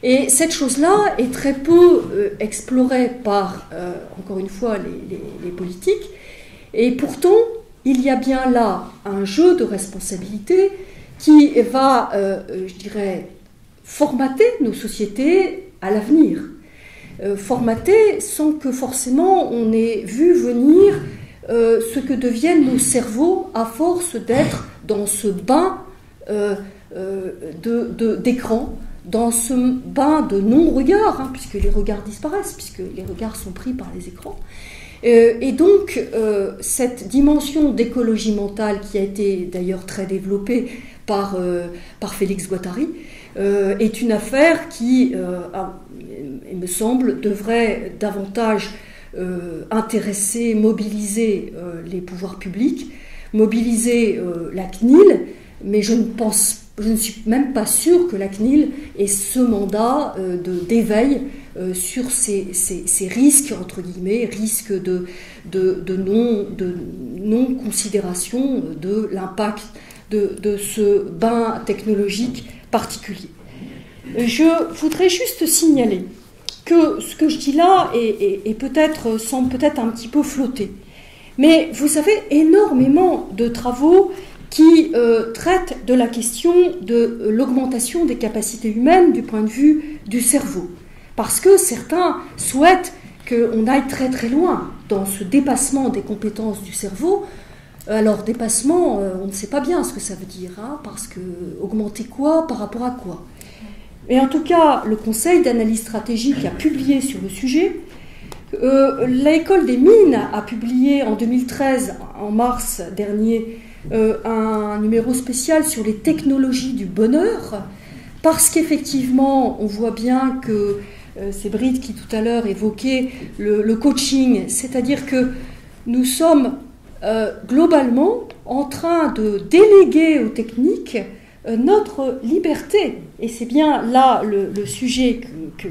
Et cette chose-là est très peu explorée par, encore une fois, les politiques, et pourtant, il y a bien là un jeu de responsabilité qui va, formater nos sociétés à l'avenir. Formater sans que forcément on ait vu venir ce que deviennent nos cerveaux à force d'être dans ce bain d'écran, dans ce bain de non-regard, hein, puisque les regards disparaissent, puisque les regards sont pris par les écrans. Et donc, cette dimension d'écologie mentale, qui a été d'ailleurs très développée par Félix Guattari, est une affaire qui, il me semble, devrait davantage intéresser, mobiliser les pouvoirs publics, mobiliser la CNIL, mais je ne suis même pas sûre que la CNIL ait ce mandat d'éveil sur ces risques, entre guillemets, risques de non-considération de l'impact de ce bain technologique particulier. Je voudrais juste signaler que ce que je dis là semble peut-être un petit peu flotter. Mais vous avez énormément de travaux qui traitent de la question de l'augmentation des capacités humaines du point de vue du cerveau. Parce que certains souhaitent qu'on aille très très loin dans ce dépassement des compétences du cerveau. Alors dépassement, on ne sait pas bien ce que ça veut dire, hein, parce que augmenter quoi par rapport à quoi. Mais en tout cas, le Conseil d'analyse stratégique a publié sur le sujet. L'École des mines a publié en 2013, en mars dernier, un numéro spécial sur les technologies du bonheur, parce qu'effectivement, on voit bien que c'est Bride qui tout à l'heure évoquait le coaching, c'est-à-dire que nous sommes globalement en train de déléguer aux techniques notre liberté. Et c'est bien là le sujet qui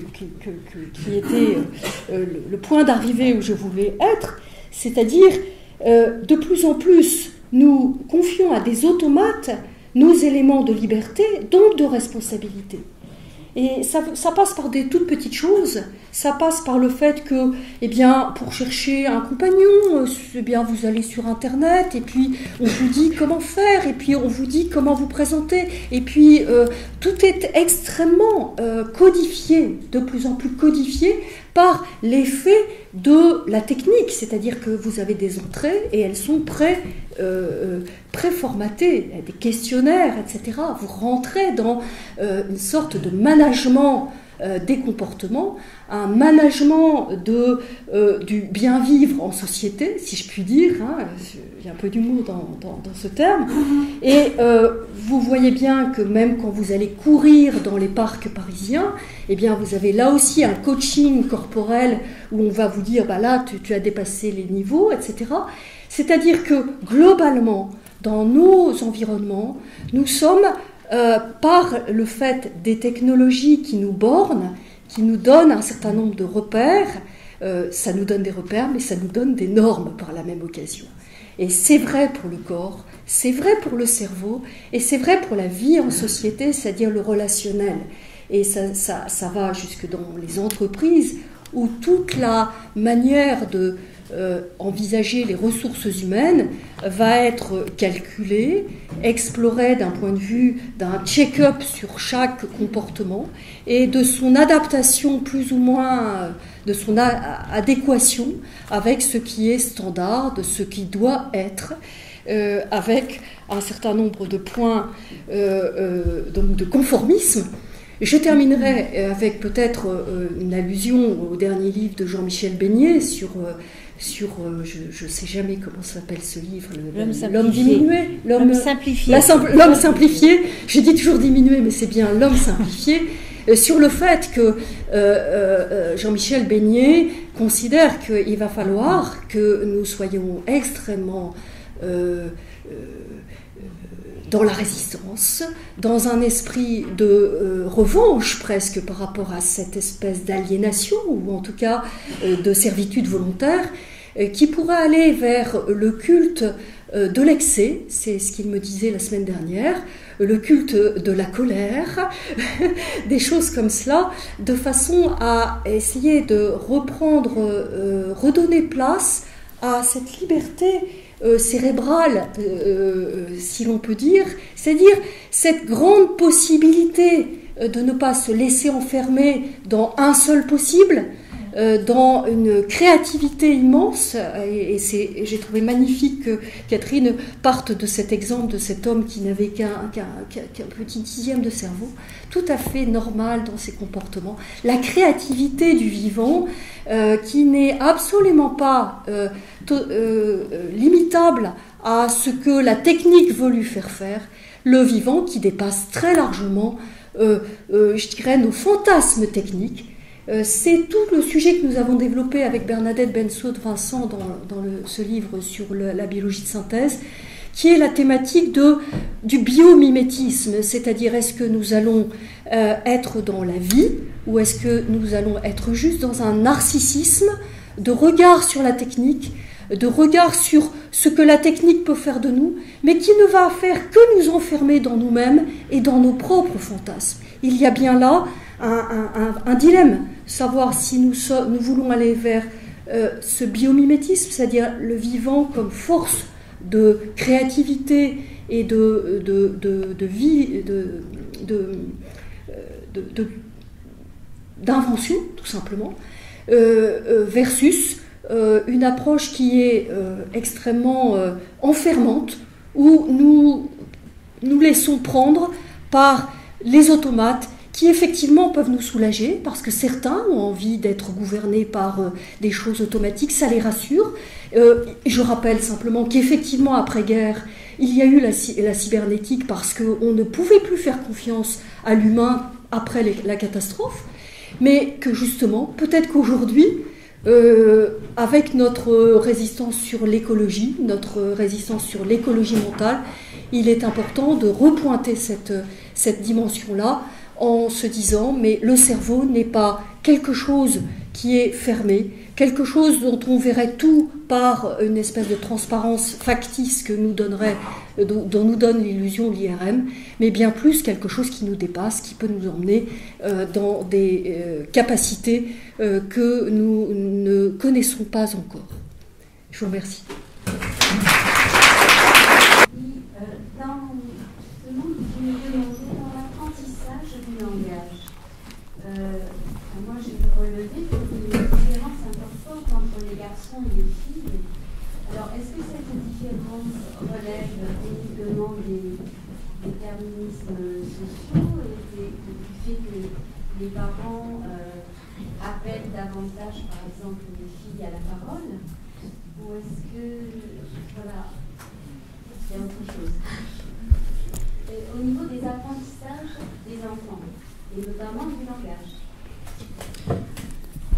était le point d'arrivée où je voulais être, c'est-à-dire de plus en plus nous confions à des automates nos éléments de liberté, donc de responsabilité. Et ça passe par des toutes petites choses. Ça passe par le fait que, eh bien, pour chercher un compagnon, eh bien, vous allez sur Internet, et puis on vous dit comment faire, et puis on vous dit comment vous présenter, et puis tout est extrêmement codifié, de plus en plus codifié par l'effet de la technique, c'est-à-dire que vous avez des entrées et elles sont préformatées, des questionnaires, etc. Vous rentrez dans une sorte de management des comportements, un management du bien-vivre en société, si je puis dire, hein, il y a un peu d'humour dans ce terme, et vous voyez bien que même quand vous allez courir dans les parcs parisiens, eh bien vous avez là aussi un coaching corporel où on va vous dire, bah là tu as dépassé les niveaux, etc. C'est-à-dire que globalement, dans nos environnements, nous sommes par le fait des technologies qui nous bornent, qui nous donnent un certain nombre de repères, ça nous donne des repères, mais ça nous donne des normes par la même occasion. Et c'est vrai pour le corps, c'est vrai pour le cerveau, et c'est vrai pour la vie en société, c'est-à-dire le relationnel. Et ça va jusque dans les entreprises, où toute la manière de envisager les ressources humaines va être calculée, explorée d'un point de vue d'un check-up sur chaque comportement et de son adaptation plus ou moins, de son adéquation avec ce qui est standard, de ce qui doit être, avec un certain nombre de points donc de conformisme. Je terminerai avec peut-être une allusion au dernier livre de Jean-Michel Beignet sur je ne sais jamais comment s'appelle ce livre, l'homme diminué, l'homme simplifié. L'homme simplifié, je dis toujours diminué, mais c'est bien l'homme simplifié, sur le fait que Jean-Michel Beignet considère qu'il va falloir que nous soyons extrêmement dans la résistance, dans un esprit de revanche presque par rapport à cette espèce d'aliénation, ou en tout cas de servitude volontaire, qui pourrait aller vers le culte de l'excès, c'est ce qu'il me disait la semaine dernière, le culte de la colère, des choses comme cela, de façon à essayer de redonner place à cette liberté cérébrale, si l'on peut dire, c'est-à-dire cette grande possibilité de ne pas se laisser enfermer dans un seul possible, dans une créativité immense, et j'ai trouvé magnifique que Catherine parte de cet exemple de cet homme qui n'avait qu'un petit dixième de cerveau, tout à fait normal dans ses comportements, la créativité du vivant qui n'est absolument pas limitable à ce que la technique veut lui faire faire, le vivant qui dépasse très largement, je dirais, nos fantasmes techniques. C'est tout le sujet que nous avons développé avec Bernadette Bensaud-Vincent dans ce livre sur la biologie de synthèse, qui est la thématique du biomimétisme, c'est-à-dire est-ce que nous allons être dans la vie ou est-ce que nous allons être juste dans un narcissisme de regard sur la technique, de regard sur ce que la technique peut faire de nous, mais qui ne va faire que nous enfermer dans nous-mêmes et dans nos propres fantasmes. Il y a bien là un dilemme, savoir si nous voulons aller vers ce biomimétisme, c'est-à-dire le vivant comme force de créativité et de vie, d'invention, tout simplement, versus une approche qui est extrêmement enfermante, où nous laissons prendre par les automates qui effectivement peuvent nous soulager, parce que certains ont envie d'être gouvernés par des choses automatiques, ça les rassure. Je rappelle simplement qu'effectivement, après-guerre, il y a eu la cybernétique parce qu'on ne pouvait plus faire confiance à l'humain après la catastrophe, mais que justement, peut-être qu'aujourd'hui, avec notre résistance sur l'écologie, notre résistance sur l'écologie mentale, il est important de repointer cette dimension-là en se disant mais le cerveau n'est pas quelque chose qui est fermé, quelque chose dont on verrait tout par une espèce de transparence factice que nous donnerait, dont nous donne l'illusion l'IRM, mais bien plus quelque chose qui nous dépasse, qui peut nous emmener dans des capacités que nous ne connaissons pas encore. Je vous remercie. Moi, j'ai relevé une différence importante entre les garçons et les filles. Alors, est-ce que cette différence relève uniquement des déterminismes sociaux et du fait que les parents appellent davantage, par exemple, les filles à la parole? Ou est-ce que, voilà, c'est autre chose? Et au niveau des apprentissages des enfants, et notamment du langage.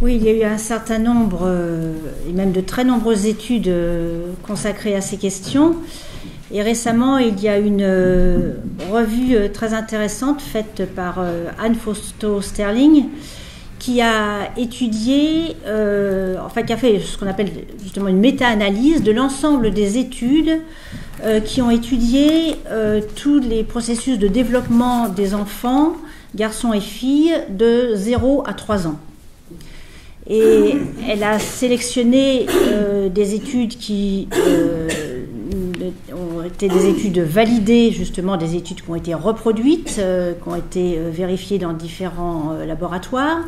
Oui, il y a eu un certain nombre, et même de très nombreuses études consacrées à ces questions. Et récemment, il y a une revue très intéressante faite par Anne Fausto-Sterling, qui a étudié, qui a fait ce qu'on appelle justement une méta-analyse de l'ensemble des études qui ont étudié tous les processus de développement des enfants, garçons et filles, de 0 à 3 ans. Et elle a sélectionné des études qui ont été des études validées, justement des études qui ont été reproduites, qui ont été vérifiées dans différents laboratoires.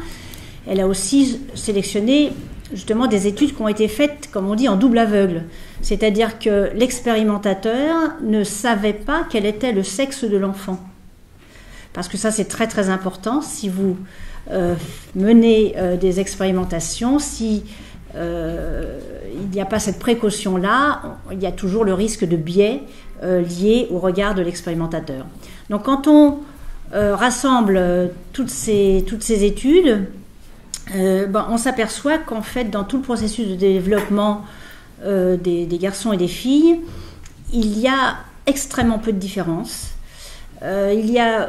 Elle a aussi sélectionné justement des études qui ont été faites, comme on dit, en double aveugle. C'est-à-dire que l'expérimentateur ne savait pas quel était le sexe de l'enfant. Parce que ça, c'est très très important. Si vous menez des expérimentations, si il n'y a pas cette précaution-là, il y a toujours le risque de biais lié au regard de l'expérimentateur. Donc quand on rassemble toutes ces études, on s'aperçoit qu'en fait, dans tout le processus de développement des garçons et des filles, il y a extrêmement peu de différences. Il y a,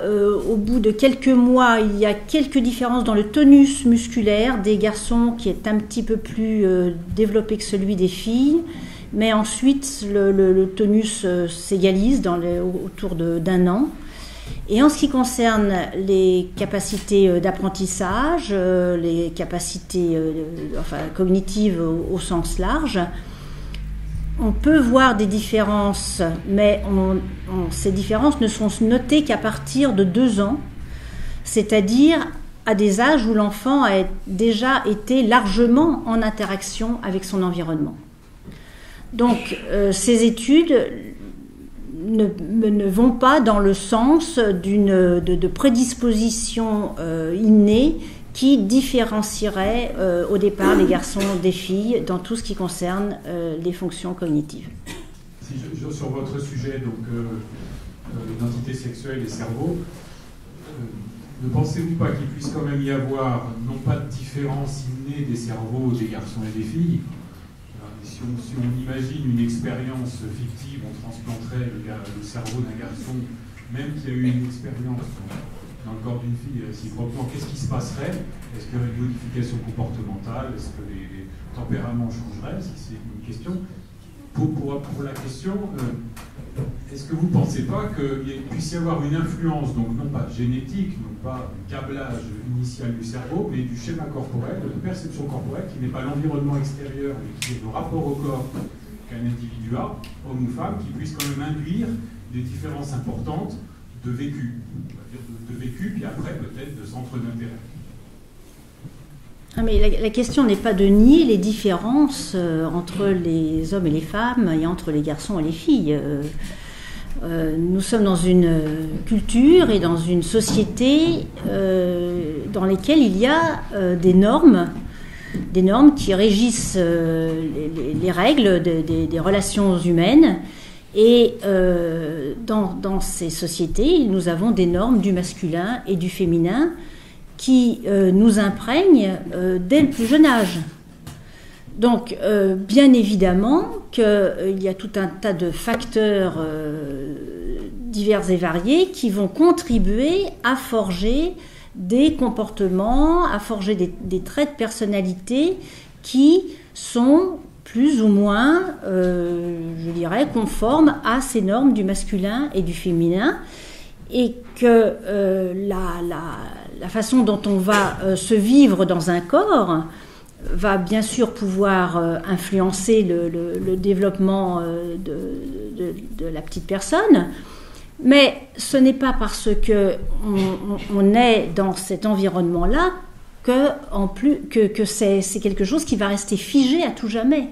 au bout de quelques mois, il y a quelques différences dans le tonus musculaire des garçons qui est un petit peu plus développé que celui des filles, mais ensuite le tonus s'égalise autour d'un an. Et en ce qui concerne les capacités d'apprentissage, les capacités cognitives au sens large, on peut voir des différences, mais ces différences ne sont notées qu'à partir de 2 ans, c'est-à-dire à des âges où l'enfant a déjà été largement en interaction avec son environnement. Donc, ces études ne vont pas dans le sens de prédisposition innée qui différencierait au départ les garçons des filles dans tout ce qui concerne les fonctions cognitives. Sur votre sujet, donc l'identité sexuelle et cerveau, ne pensez-vous pas qu'il puisse quand même y avoir non pas de différence innée des cerveaux des garçons et des filles? Si on imagine une expérience fictive, on transplanterait le cerveau d'un garçon, même qui a eu une expérience dans le corps d'une fille réciproquement, qu'est-ce qui se passerait? Est-ce qu'il y aurait une modification comportementale? Est-ce que les tempéraments changeraient? Si c'est une question. Pour la question, est-ce que vous ne pensez pas qu'il puisse y avoir une influence, donc non pas génétique, non pas un câblage initial du cerveau, mais du schéma corporel, de la perception corporelle, qui n'est pas l'environnement extérieur, mais qui est le rapport au corps qu'un individu a, homme ou femme, qui puisse quand même induire des différences importantes de vécu, on va dire de vécu, puis après peut-être de centre d'intérêt. Ah, mais la question n'est pas de nier les différences entre les hommes et les femmes et entre les garçons et les filles. Nous sommes dans une culture et dans une société dans lesquelles il y a des normes qui régissent les règles des relations humaines. Et dans ces sociétés, nous avons des normes du masculin et du féminin qui nous imprègnent dès le plus jeune âge. Donc, bien évidemment qu'il y a tout un tas de facteurs divers et variés qui vont contribuer à forger des comportements, à forger des traits de personnalité qui sont plus ou moins, je dirais, conformes à ces normes du masculin et du féminin, et que la façon dont on va se vivre dans un corps va bien sûr pouvoir influencer le développement de la petite personne, mais ce n'est pas parce qu'on est dans cet environnement-là que c'est quelque chose qui va rester figé à tout jamais.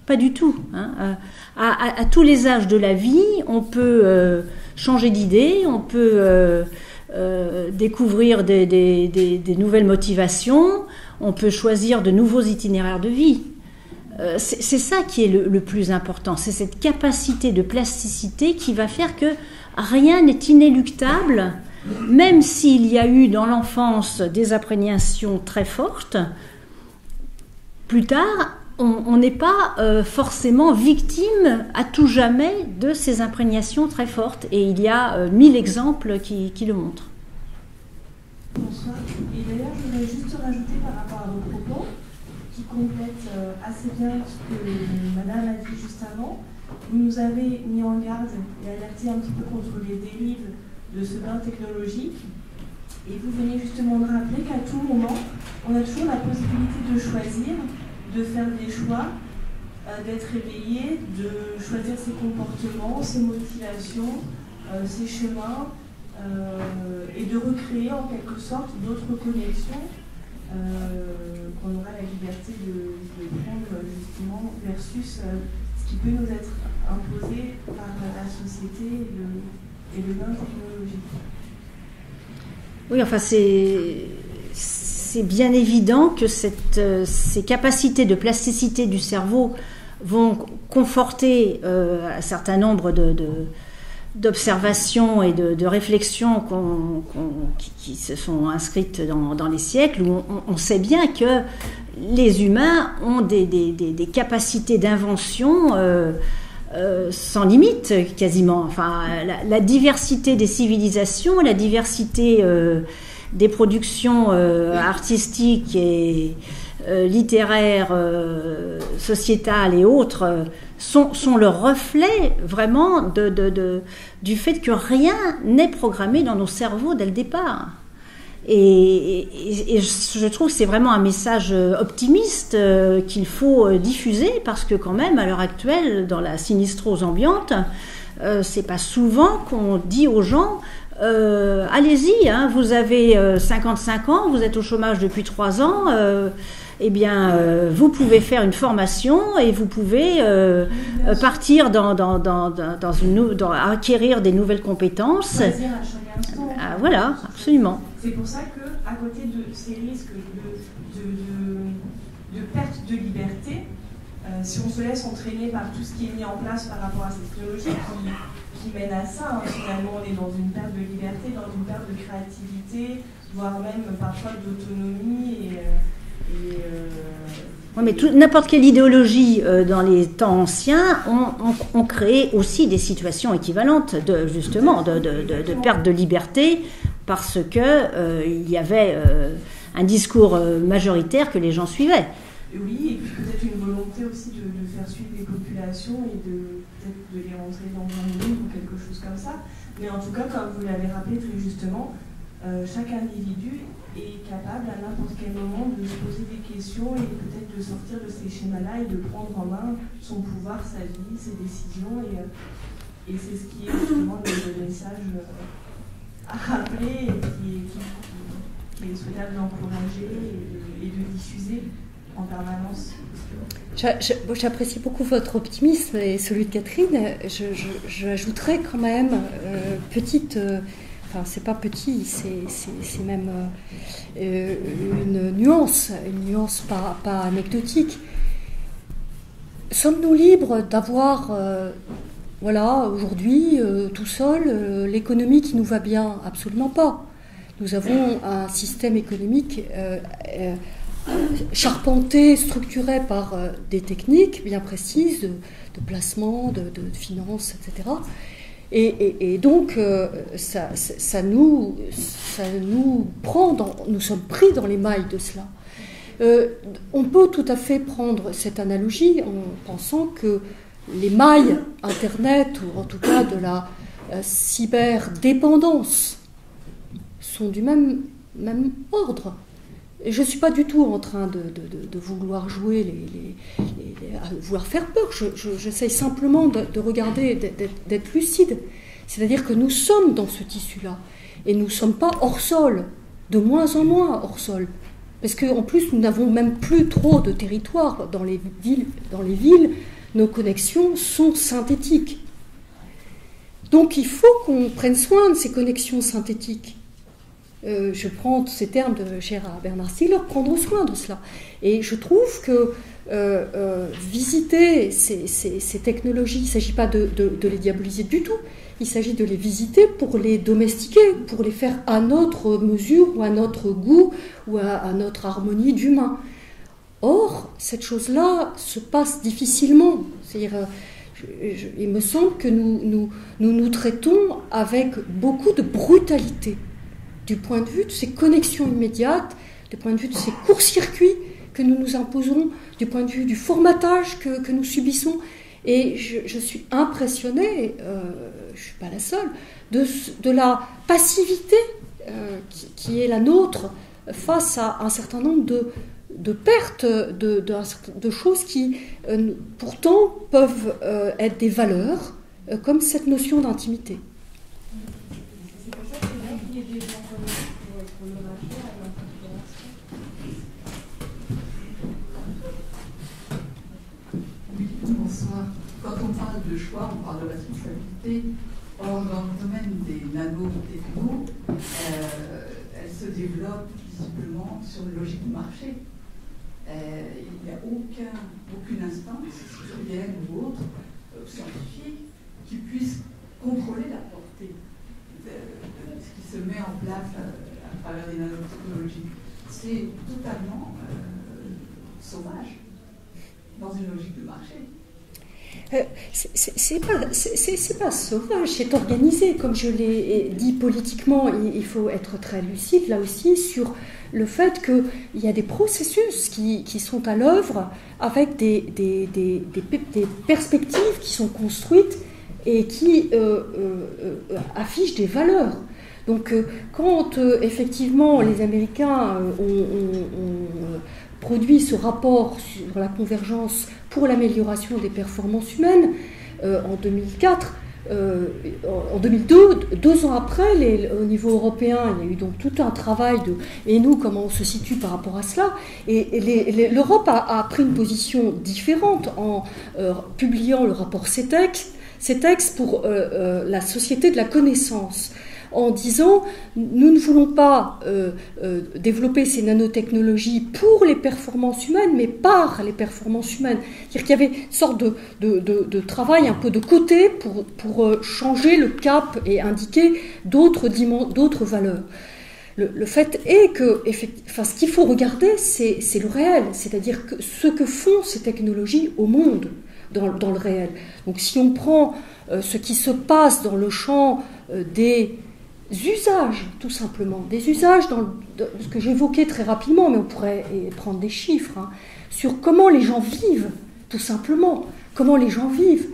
Pas du tout. Hein. À tous les âges de la vie, on peut changer d'idée, on peut découvrir des nouvelles motivations, on peut choisir de nouveaux itinéraires de vie. C'est ça qui est le plus important, c'est cette capacité de plasticité qui va faire que rien n'est inéluctable, même s'il y a eu dans l'enfance des imprégnations très fortes. Plus tard, on n'est pas forcément victime à tout jamais de ces imprégnations très fortes, et il y a 1000 exemples qui le montrent. Bonsoir. Et d'ailleurs, je voudrais juste rajouter par rapport à vos propos, qui complètent assez bien ce que Madame a dit juste avant. Vous nous avez mis en garde et alerté un petit peu contre les dérives de ce bain technologique. Et vous venez justement de rappeler qu'à tout moment, on a toujours la possibilité de choisir, de faire des choix, d'être éveillé, de choisir ses comportements, ses motivations, ses chemins, et de recréer en quelque sorte d'autres connexions qu'on aura la liberté de prendre justement versus ce qui peut nous être imposé par la société et le bain technologique. Oui, enfin c'est bien évident que ces capacités de plasticité du cerveau vont conforter un certain nombre d'observations et de réflexions qui se sont inscrites dans les siècles, où on sait bien que les humains ont des capacités d'invention sans limite quasiment. Enfin, la diversité des civilisations, la diversité des productions artistiques et littéraires, sociétales et autres sont le reflet vraiment du fait que rien n'est programmé dans nos cerveaux dès le départ. Et je trouve que c'est vraiment un message optimiste qu'il faut diffuser, parce que quand même, à l'heure actuelle, dans la sinistrose ambiante, c'est pas souvent qu'on dit aux gens allez-y, hein, vous avez 55 ans, vous êtes au chômage depuis 3 ans, eh bien, vous pouvez faire une formation et vous pouvez partir acquérir des nouvelles compétences. Voilà, absolument. C'est pour ça qu'à côté de ces risques de perte de liberté, si on se laisse entraîner par tout ce qui est mis en place par rapport à cette technologie qui mène à ça, hein, finalement on est dans une perte de liberté, dans une perte de créativité, voire même parfois d'autonomie Oui, mais n'importe quelle idéologie dans les temps anciens ont créé aussi des situations équivalentes de perte de liberté, parce que il y avait un discours majoritaire que les gens suivaient. Oui, et puis peut-être une volonté aussi de faire suivre les populations et peut-être de les rentrer dans un moule ou quelque chose comme ça. Mais en tout cas, comme vous l'avez rappelé très justement, chaque individu est capable à n'importe quel moment de se poser des questions et peut-être de sortir de ces schémas-là et de prendre en main son pouvoir, sa vie, ses décisions. Et c'est ce qui est justement le message à rappeler et qui est souhaitable d'encourager et de diffuser en permanence. J'apprécie beaucoup votre optimisme et celui de Catherine. J'ajouterais quand même enfin c'est pas petit, c'est même une nuance pas anecdotique. Sommes-nous libres d'avoir aujourd'hui tout seul l'économie qui nous va bien? Absolument pas. Nous avons un système économique charpenté, structuré par des techniques bien précises de placement, de finance, etc. Et donc, ça nous prend, nous sommes pris dans les mailles de cela. On peut tout à fait prendre cette analogie en pensant que les mailles Internet, ou en tout cas de la cyberdépendance, sont du même ordre. Et je ne suis pas du tout en train de vouloir jouer, vouloir faire peur. J'essaie simplement de regarder, d'être lucide. C'est-à-dire que nous sommes dans ce tissu-là. Et nous ne sommes pas hors sol, de moins en moins hors sol. Parce qu'en plus, nous n'avons même plus trop de territoire dans les villes. Dans les villes, nos connexions sont synthétiques. Donc il faut qu'on prenne soin de ces connexions synthétiques. Je prends ces termes cher à Bernard Stiegler, prendre soin de cela. Et je trouve que visiter ces technologies, il ne s'agit pas de les diaboliser du tout, il s'agit de les visiter pour les domestiquer, pour les faire à notre mesure, ou à notre goût, ou à notre harmonie d'humain. Or, cette chose-là se passe difficilement. C'est-à-dire, il me semble que nous traitons avec beaucoup de brutalité, du point de vue de ces connexions immédiates, du point de vue de ces courts-circuits que nous nous imposons, du point de vue du formatage que nous subissons. Et je suis impressionnée, je ne suis pas la seule, de la passivité qui est la nôtre face à un certain nombre de pertes, de choses qui pourtant peuvent être des valeurs, comme cette notion d'intimité. Bonsoir. Quand on parle de choix, on parle de responsabilité. Or, dans le domaine des nanotechnos, elles se développent visiblement sur une logique de marché. Il n'y a aucune instance, citoyenne ou autre, scientifique, qui puisse contrôler la portée de ce qui se met en place à travers les nanotechnologies. C'est totalement sauvage, dans une logique de marché. C'est pas sauvage, c'est organisé. Comme je l'ai dit politiquement, il faut être très lucide là aussi sur le fait qu'il y a des processus qui sont à l'œuvre avec des perspectives qui sont construites et qui affichent des valeurs. Donc quand effectivement les Américains ont produit ce rapport sur la convergence pour l'amélioration des performances humaines en 2004. En 2002, 2 ans après, au niveau européen, il y a eu donc tout un travail et nous, comment on se situe par rapport à cela. Et l'Europe a pris une position différente en publiant le rapport CETEX pour la société de la connaissance, en disant nous ne voulons pas développer ces nanotechnologies pour les performances humaines, mais par les performances humaines. C'est-à-dire qu'il y avait une sorte de travail un peu de côté pour changer le cap et indiquer d'autres valeurs. Le fait est que ce qu'il faut regarder, c'est le réel, c'est-à-dire ce que font ces technologies au monde dans le réel. Donc si on prend ce qui se passe dans le champ des usages, tout simplement, des usages ce que j'évoquais très rapidement, mais on pourrait prendre des chiffres, sur comment les gens vivent, tout simplement, comment les gens vivent,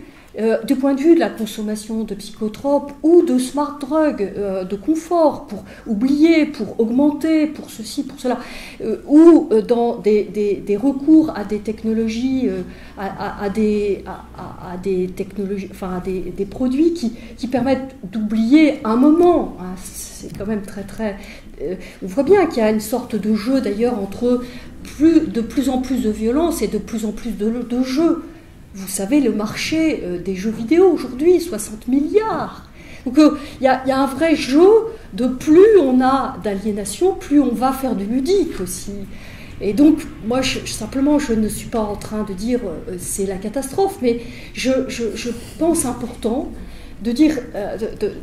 du point de vue de la consommation de psychotropes ou de smart drugs, de confort, pour oublier, pour augmenter, pour ceci, pour cela, ou dans des recours à des technologies, à des technologies, enfin à des produits qui permettent d'oublier un moment. C'est quand même très on voit bien qu'il y a une sorte de jeu d'ailleurs entre de plus en plus de violence et de plus en plus de jeux. Vous savez, le marché des jeux vidéo aujourd'hui, 60 milliards. Donc il y a un vrai jeu de plus on a d'aliénation, plus on va faire du ludique aussi. Et donc, moi, simplement, je ne suis pas en train de dire c'est la catastrophe, mais je pense important de dire,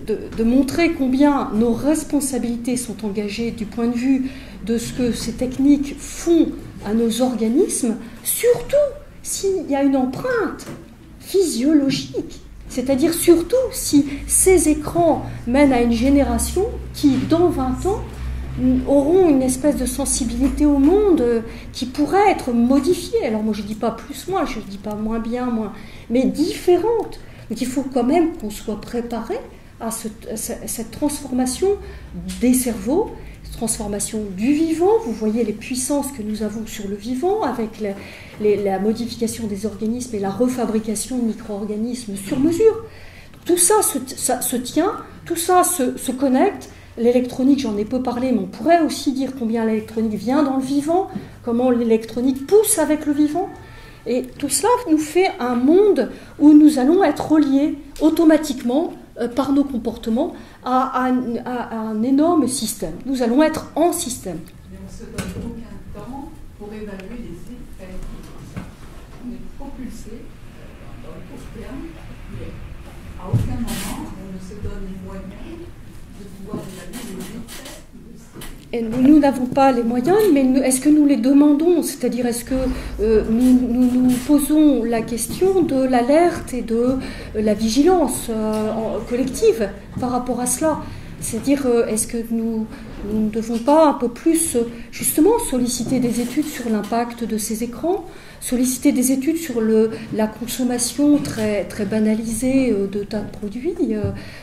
de montrer combien nos responsabilités sont engagées du point de vue de ce que ces techniques font à nos organismes, surtout s'il y a une empreinte physiologique. C'est-à-dire surtout si ces écrans mènent à une génération qui, dans 20 ans, auront une espèce de sensibilité au monde qui pourrait être modifiée. Alors moi je ne dis pas plus moins, je ne dis pas moins bien, moins, mais différente. Donc il faut quand même qu'on soit préparé à cette transformation des cerveaux, transformation du vivant. Vous voyez les puissances que nous avons sur le vivant avec la modification des organismes et la refabrication de micro-organismes sur mesure. Tout ça se tient, tout ça se connecte. L'électronique, j'en ai peu parlé, mais on pourrait aussi dire combien l'électronique vient dans le vivant, comment l'électronique pousse avec le vivant. Et tout cela nous fait un monde où nous allons être reliés automatiquement par nos comportements à un énorme système. Nous allons être en système. Mais on ne se donne aucun temps pour évaluer les effets. On est propulsé dans le court terme, mais à aucun moment on ne se donne les moyens de pouvoir évaluer les effets. Et nous n'avons pas les moyens, mais est-ce que nous les demandons? C'est-à-dire, est-ce que nous posons la question de l'alerte et de la vigilance collective par rapport à cela? C'est-à-dire, est-ce que nous ne devons pas un peu plus, justement, solliciter des études sur l'impact de ces écrans, solliciter des études sur la consommation très, très banalisée de tas de produits,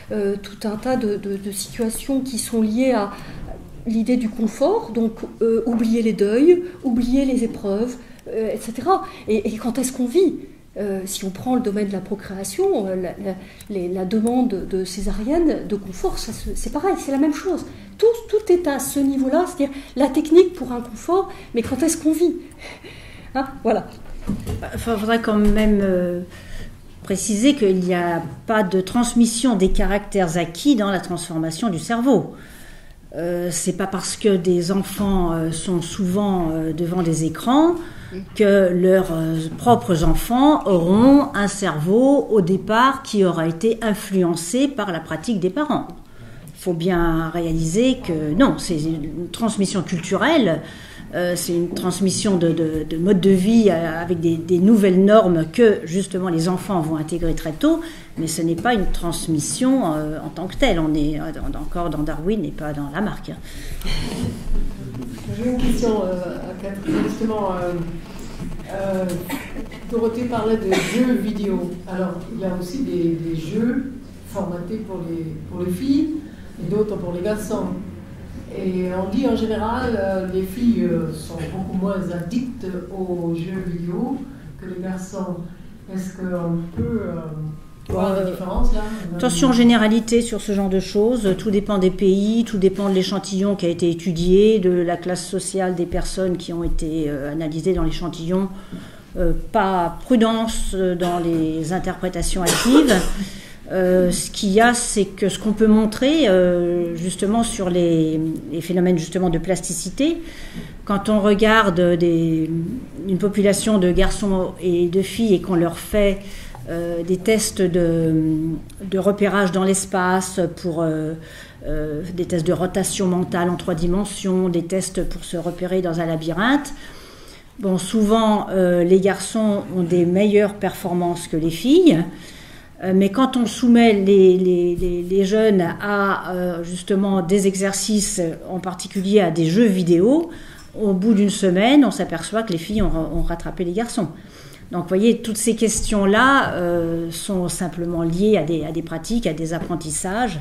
tout un tas de situations qui sont liées à l'idée du confort, donc oublier les deuils, oublier les épreuves, etc. Et quand est-ce qu'on vit? Si on prend le domaine de la procréation, la demande de césarienne, de confort, c'est pareil, c'est la même chose. Tout est à ce niveau-là, c'est-à-dire la technique pour un confort, mais quand est-ce qu'on vit? Voilà. Il faudrait quand même préciser qu'il n'y a pas de transmission des caractères acquis dans la transformation du cerveau. C'est pas parce que des enfants sont souvent devant des écrans que leurs propres enfants auront un cerveau au départ qui aura été influencé par la pratique des parents. Il faut bien réaliser que non, c'est une transmission culturelle, c'est une transmission de mode de vie avec des nouvelles normes que justement les enfants vont intégrer très tôt, mais ce n'est pas une transmission en tant que telle. On est encore dans Darwin et pas dans Lamarck. J'ai une question à Catherine, justement. Dorothée parlait de jeux vidéo. Alors, il y a aussi des jeux formatés pour les filles et d'autres pour les garçons. Et on dit en général, les filles sont beaucoup moins addictes aux jeux vidéo que les garçons. Est-ce qu'on peut voir la différence là? Attention, généralité sur ce genre de choses. Tout dépend des pays, tout dépend de l'échantillon qui a été étudié, de la classe sociale des personnes qui ont été analysées dans l'échantillon. Pas prudence dans les interprétations hâtives. Ce qu'il y a, c'est que ce qu'on peut montrer justement sur les phénomènes justement de plasticité, quand on regarde une population de garçons et de filles et qu'on leur fait des tests de repérage dans l'espace pour des tests de rotation mentale en 3 dimensions, des tests pour se repérer dans un labyrinthe. Bon, souvent, les garçons ont des meilleures performances que les filles. Mais quand on soumet les jeunes à justement des exercices, en particulier à des jeux vidéo, au bout d'une semaine, on s'aperçoit que les filles ont rattrapé les garçons. Donc vous voyez, toutes ces questions-là sont simplement liées à des pratiques, à des apprentissages.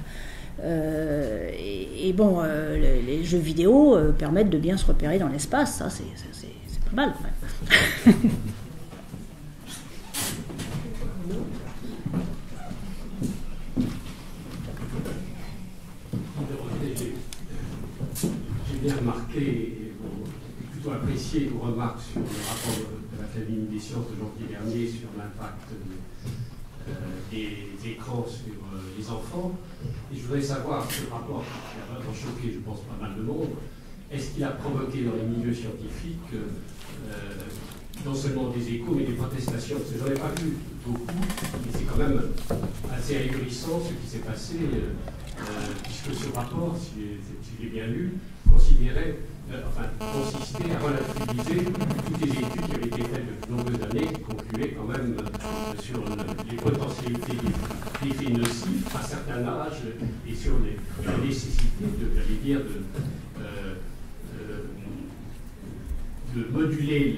Et bon, les jeux vidéo permettent de bien se repérer dans l'espace, ça c'est pas mal. Ouais. J'ai bien remarqué et plutôt apprécié vos remarques sur le rapport de l'Académie des sciences de janvier dernier sur l'impact des écrans sur les enfants. Et je voudrais savoir, ce rapport qui a vraiment choqué, je pense, pas mal de monde, est-ce qu'il a provoqué dans les milieux scientifiques non seulement des échos, mais des protestations? Parce que j'en ai pas vu beaucoup, mais c'est quand même assez ahurissant ce qui s'est passé, puisque ce rapport, si je l'ai bien lu, consistait à relativiser toutes les études qui avaient été faites depuis de nombreuses années, qui concluaient quand même sur les potentialités des effets nocifs à certains âges et sur la nécessité de moduler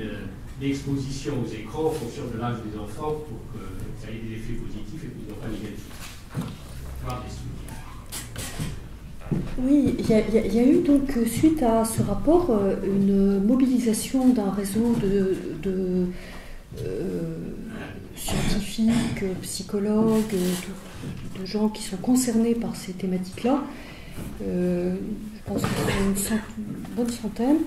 l'exposition aux écrans en fonction de l'âge des enfants pour que ça ait des effets positifs et non pas négatifs. Voire destructifs. Oui, il y a eu donc, suite à ce rapport, une mobilisation d'un réseau de scientifiques, psychologues, de gens qui sont concernés par ces thématiques-là. Je pense que c'est une bonne centaine,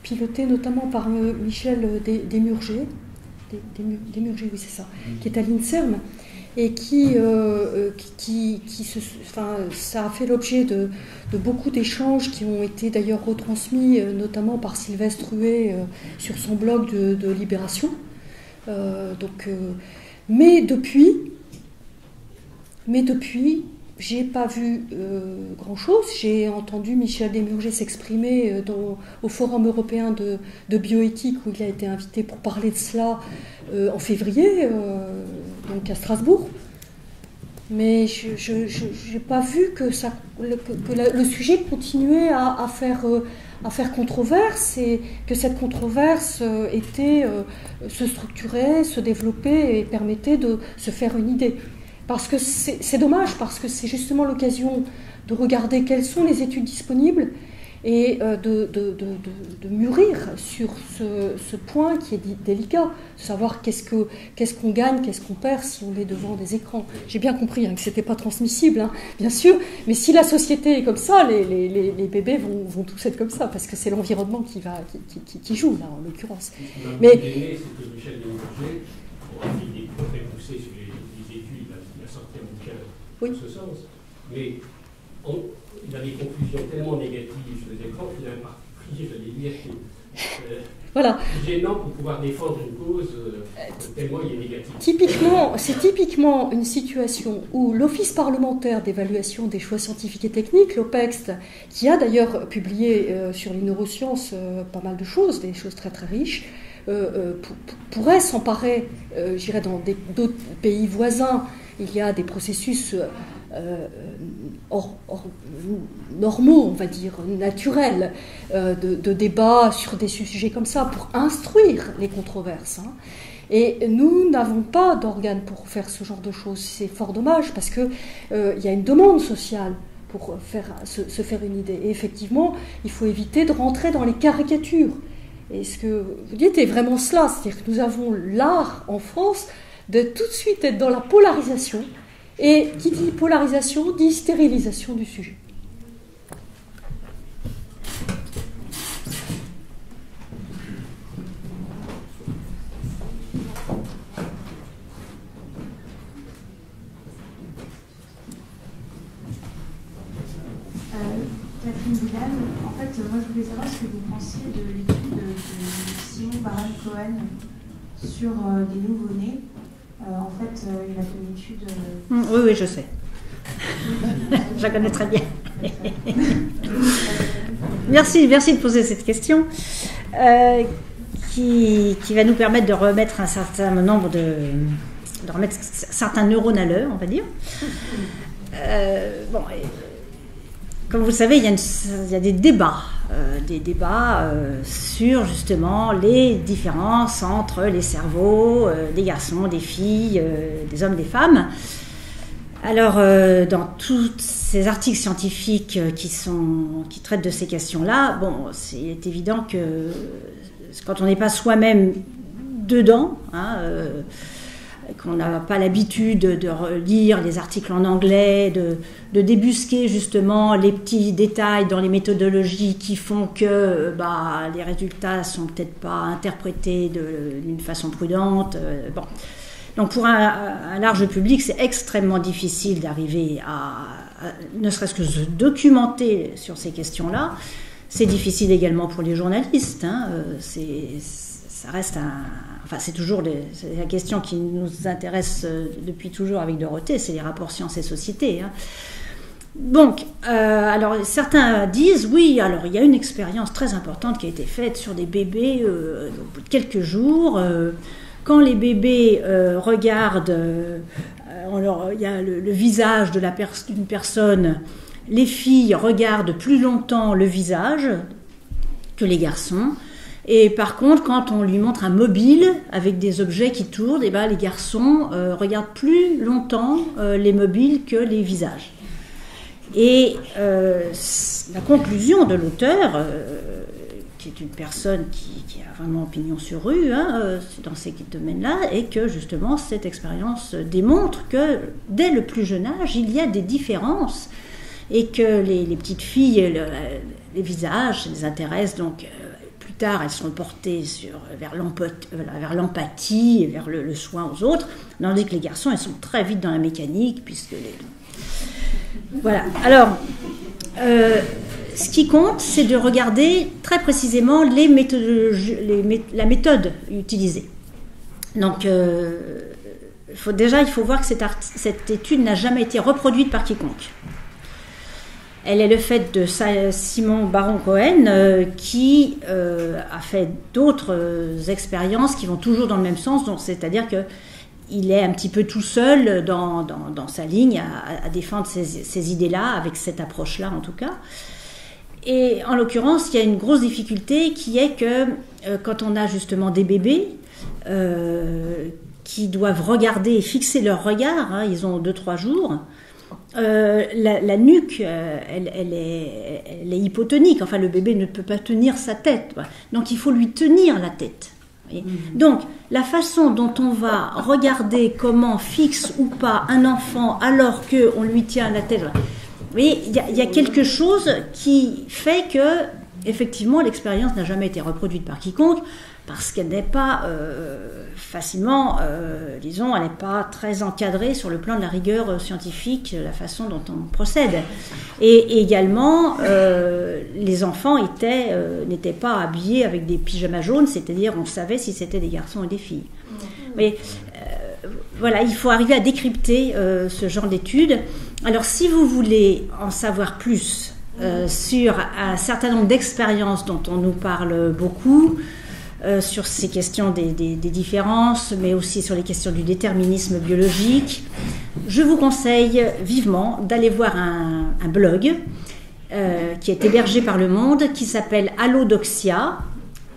pilotée notamment par Michel Desmurger, oui c'est ça, qui est à l'INSERM, et ça a fait l'objet de beaucoup d'échanges qui ont été d'ailleurs retransmis notamment par Sylvestre Huet sur son blog de Libération. Mais depuis, j'ai pas vu grand-chose. J'ai entendu Michel Desmurger s'exprimer au Forum européen de bioéthique où il a été invité pour parler de cela en février, donc à Strasbourg. Mais je n'ai pas vu que le sujet continuait à faire controverse et que cette controverse se structurait, se développait et permettait de se faire une idée. Parce que c'est dommage, parce que c'est justement l'occasion de regarder quelles sont les études disponibles et de mûrir sur ce point qui est délicat, savoir qu'est-ce qu'on gagne, qu'est-ce qu'on perd si on est devant des écrans. J'ai bien compris que ce n'était pas transmissible, bien sûr, mais si la société est comme ça, les bébés vont tous être comme ça, parce que c'est l'environnement qui joue, là, en l'occurrence. Mais c'est que Michel Desmurger, il est très poussé sur les études, il a sorti un bouquin dans ce sens, mais il a des conclusions tellement négatives sur les écrans qu'il a un particulier, j'allais dire, voilà. Gênant pour pouvoir défendre une cause tellement il est négatif. C'est typiquement une situation où l'Office parlementaire d'évaluation des choix scientifiques et techniques, l'OPEXT, qui a d'ailleurs publié sur les neurosciences pas mal de choses, des choses très très riches, pourrait s'emparer, j'irais dans d'autres pays voisins, il y a des processus normaux, on va dire, naturels, de débat sur des sujets comme ça, pour instruire les controverses. Et nous n'avons pas d'organes pour faire ce genre de choses. C'est fort dommage, parce qu'il y a une demande sociale pour se faire une idée. Et effectivement, il faut éviter de rentrer dans les caricatures. Et ce que vous dites est vraiment cela, c'est-à-dire que nous avons l'art en France de tout de suite être dans la polarisation, et qui dit polarisation dit stérilisation du sujet. Catherine Vidal, en fait, moi je voulais savoir ce que vous pensiez de l'étude de Simon Baron-Cohen sur les nouveau-nés. En fait, il a fait une étude... Oui, je sais. Je la connais très bien. Merci de poser cette question qui va nous permettre de remettre un certain nombre de remettre certains neurones à l'heure, on va dire. Comme vous le savez, il y a des débats sur justement les différences entre les cerveaux des garçons, des filles, des hommes, des femmes. Alors, dans tous ces articles scientifiques qui traitent de ces questions-là, c'est évident que quand on n'est pas soi-même dedans, qu'on n'a pas l'habitude de lire les articles en anglais, de débusquer justement les petits détails dans les méthodologies qui font que les résultats sont peut-être pas interprétés d'une façon prudente. Donc pour un large public, c'est extrêmement difficile d'arriver à ne serait-ce que se documenter sur ces questions-là. C'est difficile également pour les journalistes. Ça reste c'est toujours c'est la question qui nous intéresse depuis toujours avec Dorothée, c'est les rapports sciences et société. Donc, alors certains disent, oui, alors il y a une expérience très importante qui a été faite sur des bébés au bout de quelques jours. Quand les bébés regardent, il y a le visage d'une personne, les filles regardent plus longtemps le visage que les garçons. Et par contre, quand on lui montre un mobile avec des objets qui tournent, et ben, les garçons regardent plus longtemps les mobiles que les visages. Et la conclusion de l'auteur, qui est une personne qui a vraiment pignon sur rue dans ces domaines-là, est que justement cette expérience démontre que dès le plus jeune âge, il y a des différences et que les petites filles, les visages les intéressent donc. Plus tard, elles sont portées vers l'empathie et vers le soin aux autres, tandis que les garçons, elles sont très vite dans la mécanique, puisque Voilà. Alors, ce qui compte, c'est de regarder très précisément la méthode utilisée. Donc, il faut voir que cette étude n'a jamais été reproduite par quiconque. Elle est le fait de Simon Baron-Cohen qui a fait d'autres expériences qui vont toujours dans le même sens, c'est-à-dire qu'il est un petit peu tout seul dans sa ligne à défendre ces idées-là, avec cette approche-là en tout cas. Et en l'occurrence, il y a une grosse difficulté qui est que quand on a justement des bébés qui doivent regarder et fixer leur regard, ils ont 2-3 jours, la nuque, elle est hypotonique. Enfin, le bébé ne peut pas tenir sa tête. Donc, il faut lui tenir la tête. Donc, la façon dont on va regarder comment fixe ou pas un enfant alors qu'on lui tient la tête, il y a quelque chose qui fait que, effectivement, l'expérience n'a jamais été reproduite par quiconque, parce qu'elle n'est pas facilement, disons, elle n'est pas très encadrée sur le plan de la rigueur scientifique, la façon dont on procède. Et également, les enfants n'étaient pas habillés avec des pyjamas jaunes, c'est-à-dire on savait si c'était des garçons ou des filles. Mais voilà, il faut arriver à décrypter ce genre d'études. Alors, si vous voulez en savoir plus sur un certain nombre d'expériences dont on nous parle beaucoup, sur ces questions des différences, mais aussi sur les questions du déterminisme biologique, je vous conseille vivement d'aller voir un blog qui est hébergé par Le Monde, qui s'appelle Allodoxia,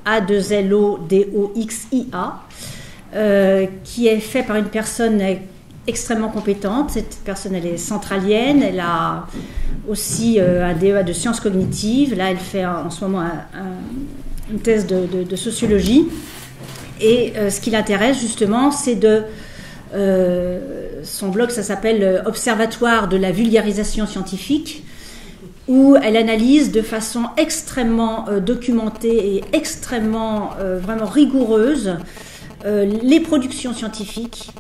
A2LODOXIA, qui est fait par une personne extrêmement compétente. Cette personne, elle est centralienne, elle a aussi un DEA de sciences cognitives. Là, elle fait en ce moment une thèse de sociologie, et ce qui l'intéresse justement, c'est son blog, ça s'appelle Observatoire de la vulgarisation scientifique, où elle analyse de façon extrêmement documentée et extrêmement vraiment rigoureuse les productions scientifiques,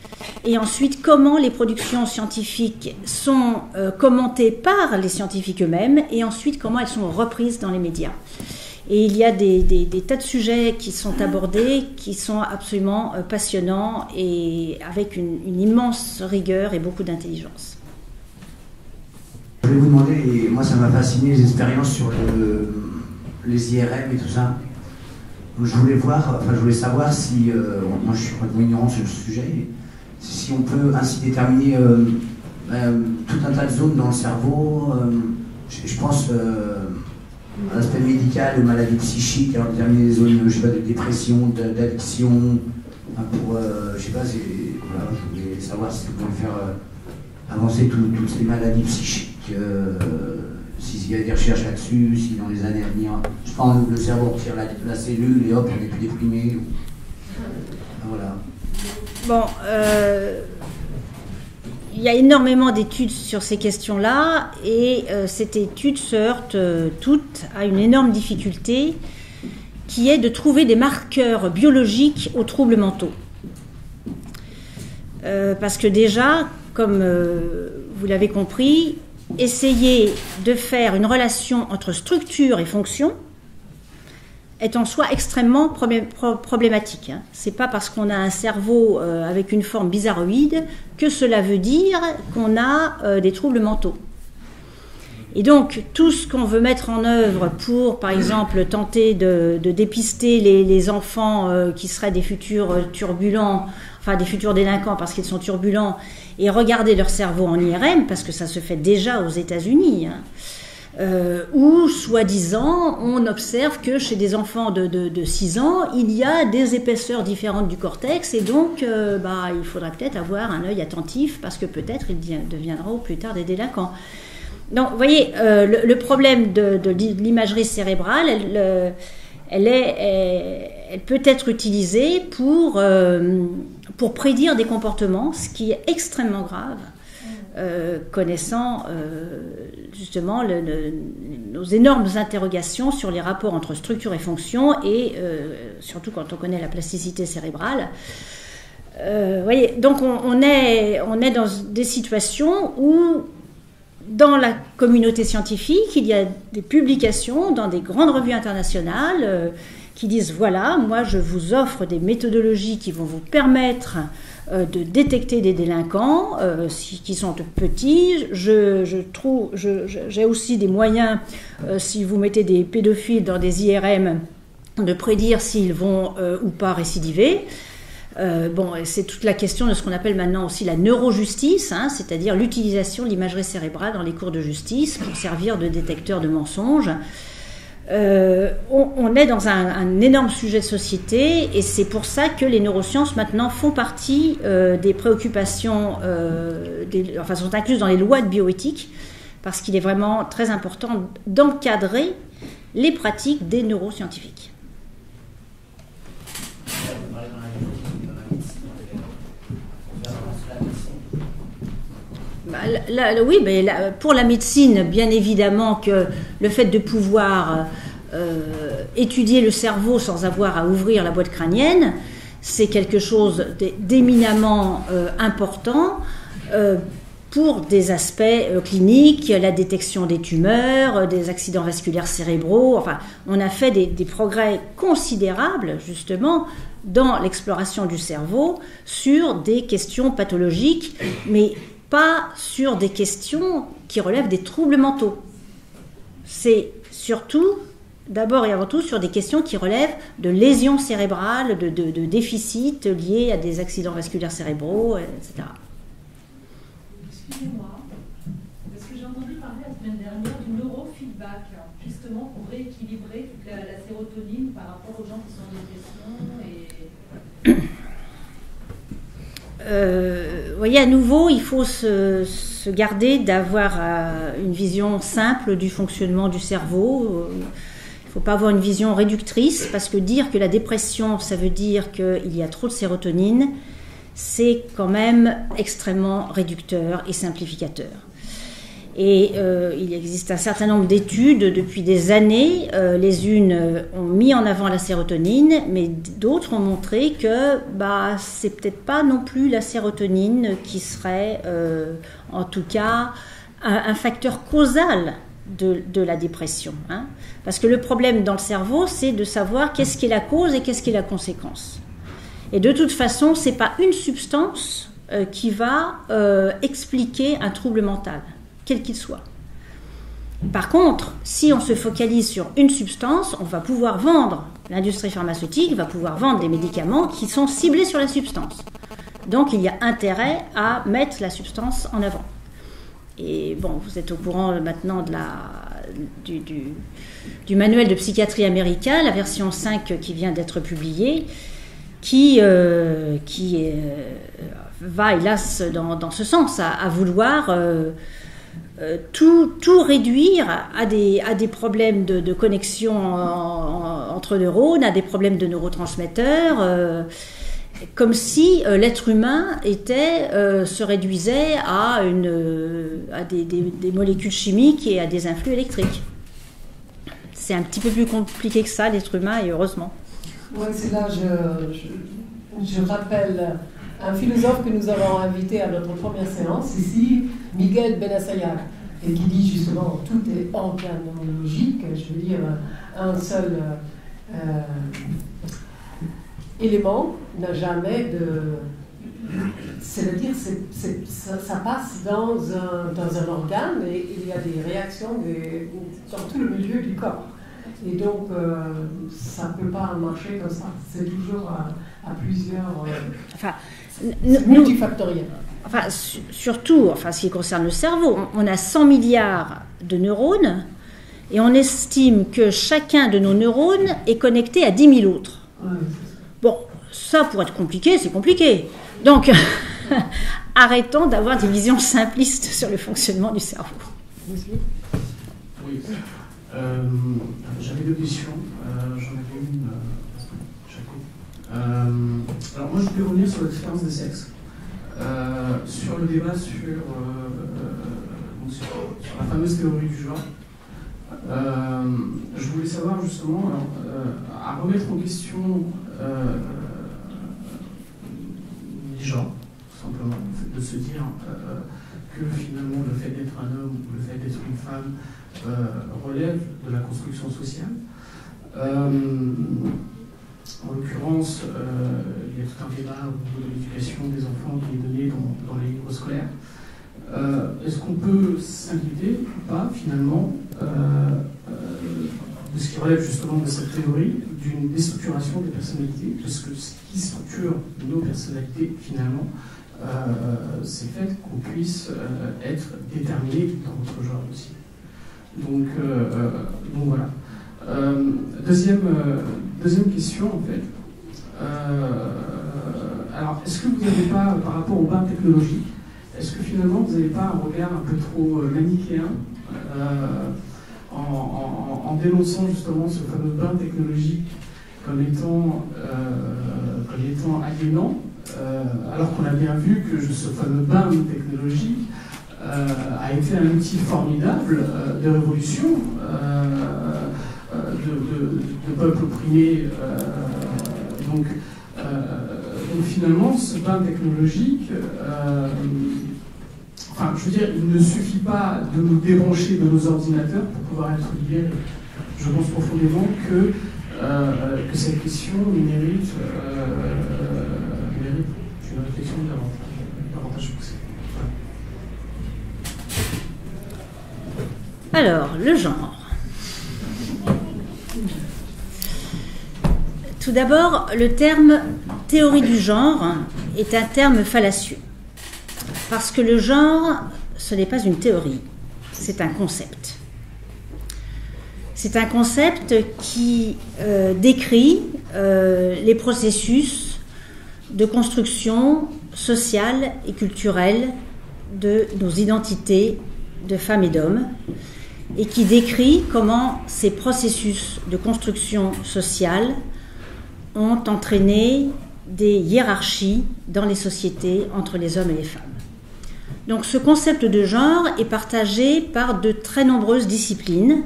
et ensuite comment les productions scientifiques sont commentées par les scientifiques eux-mêmes, et ensuite comment elles sont reprises dans les médias. Et il y a des tas de sujets qui sont abordés, qui sont absolument passionnants et avec une immense rigueur et beaucoup d'intelligence. Je voulais vous demander, et moi ça m'a fasciné les expériences sur les IRM et tout ça. Donc je voulais savoir si, moi je suis complètement ignorant sur ce sujet, si on peut ainsi déterminer tout un tas de zones dans le cerveau. Je pense à l'aspect médical, aux maladies psychiques, alors déterminer des zones, je sais pas, de dépression, d'addiction, pour, je sais pas, voilà, je voulais savoir si vous pouvez faire avancer toutes ces maladies psychiques, s'il y a des recherches là-dessus, si dans les années à venir, je pense que le cerveau retire la cellule et hop, on n'est plus déprimé. Voilà. Bon, il y a énormément d'études sur ces questions-là, et cette étude se heurte toute à une énorme difficulté qui est de trouver des marqueurs biologiques aux troubles mentaux. Parce que déjà, comme vous l'avez compris, essayer de faire une relation entre structure et fonction est en soi extrêmement problématique. C'est pas parce qu'on a un cerveau avec une forme bizarroïde que cela veut dire qu'on a des troubles mentaux. Et donc, tout ce qu'on veut mettre en œuvre pour, par exemple, tenter de dépister les enfants qui seraient des futurs turbulents, enfin des futurs délinquants parce qu'ils sont turbulents, et regarder leur cerveau en IRM, parce que ça se fait déjà aux États-Unis, où, soi-disant, on observe que chez des enfants de 6 ans, il y a des épaisseurs différentes du cortex, et donc il faudrait peut-être avoir un œil attentif, parce que peut-être ils deviendront plus tard des délinquants. Donc, vous voyez, le problème de l'imagerie cérébrale, elle peut être utilisée pour prédire des comportements, ce qui est extrêmement grave, connaissant justement nos énormes interrogations sur les rapports entre structure et fonction, et surtout quand on connaît la plasticité cérébrale. Voyez, donc on est dans des situations où, dans la communauté scientifique, il y a des publications dans des grandes revues internationales qui disent, voilà, moi je vous offre des méthodologies qui vont vous permettre de détecter des délinquants qui sont petits. J'ai aussi des moyens, si vous mettez des pédophiles dans des IRM, de prédire s'ils vont ou pas récidiver. C'est toute la question de ce qu'on appelle maintenant aussi la neurojustice, c'est-à-dire l'utilisation de l'imagerie cérébrale dans les cours de justice pour servir de détecteur de mensonges. On est dans un énorme sujet de société, et c'est pour ça que les neurosciences maintenant font partie des préoccupations, sont incluses dans les lois de bioéthique, parce qu'il est vraiment très important d'encadrer les pratiques des neuroscientifiques. Oui, mais pour la médecine, bien évidemment que le fait de pouvoir étudier le cerveau sans avoir à ouvrir la boîte crânienne, c'est quelque chose d'éminemment important pour des aspects cliniques, la détection des tumeurs, des accidents vasculaires cérébraux. Enfin, on a fait des progrès considérables, justement, dans l'exploration du cerveau sur des questions pathologiques, mais pas sur des questions qui relèvent des troubles mentaux. C'est surtout, d'abord et avant tout, sur des questions qui relèvent de lésions cérébrales, de déficits liés à des accidents vasculaires cérébraux, etc. Excusez-moi, parce que j'ai entendu parler la semaine dernière du neurofeedback, justement pour rééquilibrer toute la sérotonine par rapport aux gens qui sont en dépression. Vous voyez, à nouveau, il faut se garder d'avoir une vision simple du fonctionnement du cerveau. Il ne faut pas avoir une vision réductrice, parce que dire que la dépression, ça veut dire qu'il y a trop de sérotonine, c'est quand même extrêmement réducteur et simplificateur. Et il existe un certain nombre d'études depuis des années. Les unes ont mis en avant la sérotonine, mais d'autres ont montré que c'est peut-être pas non plus la sérotonine qui serait, en tout cas, un facteur causal de la dépression. Parce que le problème dans le cerveau, c'est de savoir qu'est-ce qui est la cause et qu'est-ce qui est la conséquence. Et de toute façon, c'est pas une substance qui va expliquer un trouble mental, quel qu'il soit. Par contre, si on se focalise sur une substance, on va pouvoir vendre, l'industrie pharmaceutique va pouvoir vendre des médicaments qui sont ciblés sur la substance. Donc il y a intérêt à mettre la substance en avant. Et bon, vous êtes au courant maintenant du manuel de psychiatrie américain, la version 5 qui vient d'être publiée, qui va, hélas, dans ce sens, à vouloir tout réduire à des problèmes de connexion entre neurones, à des problèmes de neurotransmetteurs, comme si l'être humain se réduisait à des molécules chimiques et à des influx électriques. C'est un petit peu plus compliqué que ça, l'être humain, et heureusement. Oui, c'est là, je rappelle un philosophe que nous avons invité à notre première séance ici, Miguel Benassayag, et qui dit justement tout est organologique, je veux dire un seul élément n'a jamais C'est-à-dire ça passe dans un organe et il y a des réactions dans tout le milieu du corps. Et donc, ça ne peut pas marcher comme ça. C'est toujours à plusieurs... multifactoriel. Enfin, surtout, ce qui concerne le cerveau, on a 100 milliards de neurones et on estime que chacun de nos neurones est connecté à 10 000 autres. Ouais. Bon, ça, pour être compliqué, c'est compliqué. Donc, arrêtons d'avoir des visions simplistes sur le fonctionnement du cerveau. Oui. J'avais deux questions. J'en avais une chaque. Alors moi, je voulais revenir sur l'expérience des sexes. Sur le débat sur la fameuse théorie du genre. Je voulais savoir justement, à remettre en question les genres, tout simplement, de se dire que finalement le fait d'être un homme ou le fait d'être une femme relève de la construction sociale. En l'occurrence, il y a tout un débat au niveau de l'éducation des enfants qui est donné dans les livres scolaires. Est-ce qu'on peut s'inquiéter ou pas, finalement, de ce qui relève justement de cette théorie, d'une déstructuration des personnalités, parce que ce qui structure nos personnalités, finalement, c'est le fait qu'on puisse être déterminé dans notre genre aussi. Donc voilà. Deuxième question, en fait. Alors, est-ce que vous n'avez pas, par rapport au bain technologique, est-ce que finalement vous n'avez pas un regard un peu trop manichéen en dénonçant justement ce fameux bain technologique comme étant aliénant, alors qu'on a bien vu que ce fameux bain technologique a été un outil formidable de révolution, de peuples opprimés. Donc finalement, ce bain technologique, je veux dire, il ne suffit pas de nous débrancher de nos ordinateurs pour pouvoir être libérés. Je pense profondément que cette question mérite une réflexion davantage poussée. Alors, le genre. Tout d'abord, le terme théorie du genre est un terme fallacieux. Parce que le genre, ce n'est pas une théorie, c'est un concept. C'est un concept qui décrit les processus de construction sociale et culturelle de nos identités de femmes et d'hommes, et qui décrit comment ces processus de construction sociale ont entraîné des hiérarchies dans les sociétés entre les hommes et les femmes. Donc ce concept de genre est partagé par de très nombreuses disciplines,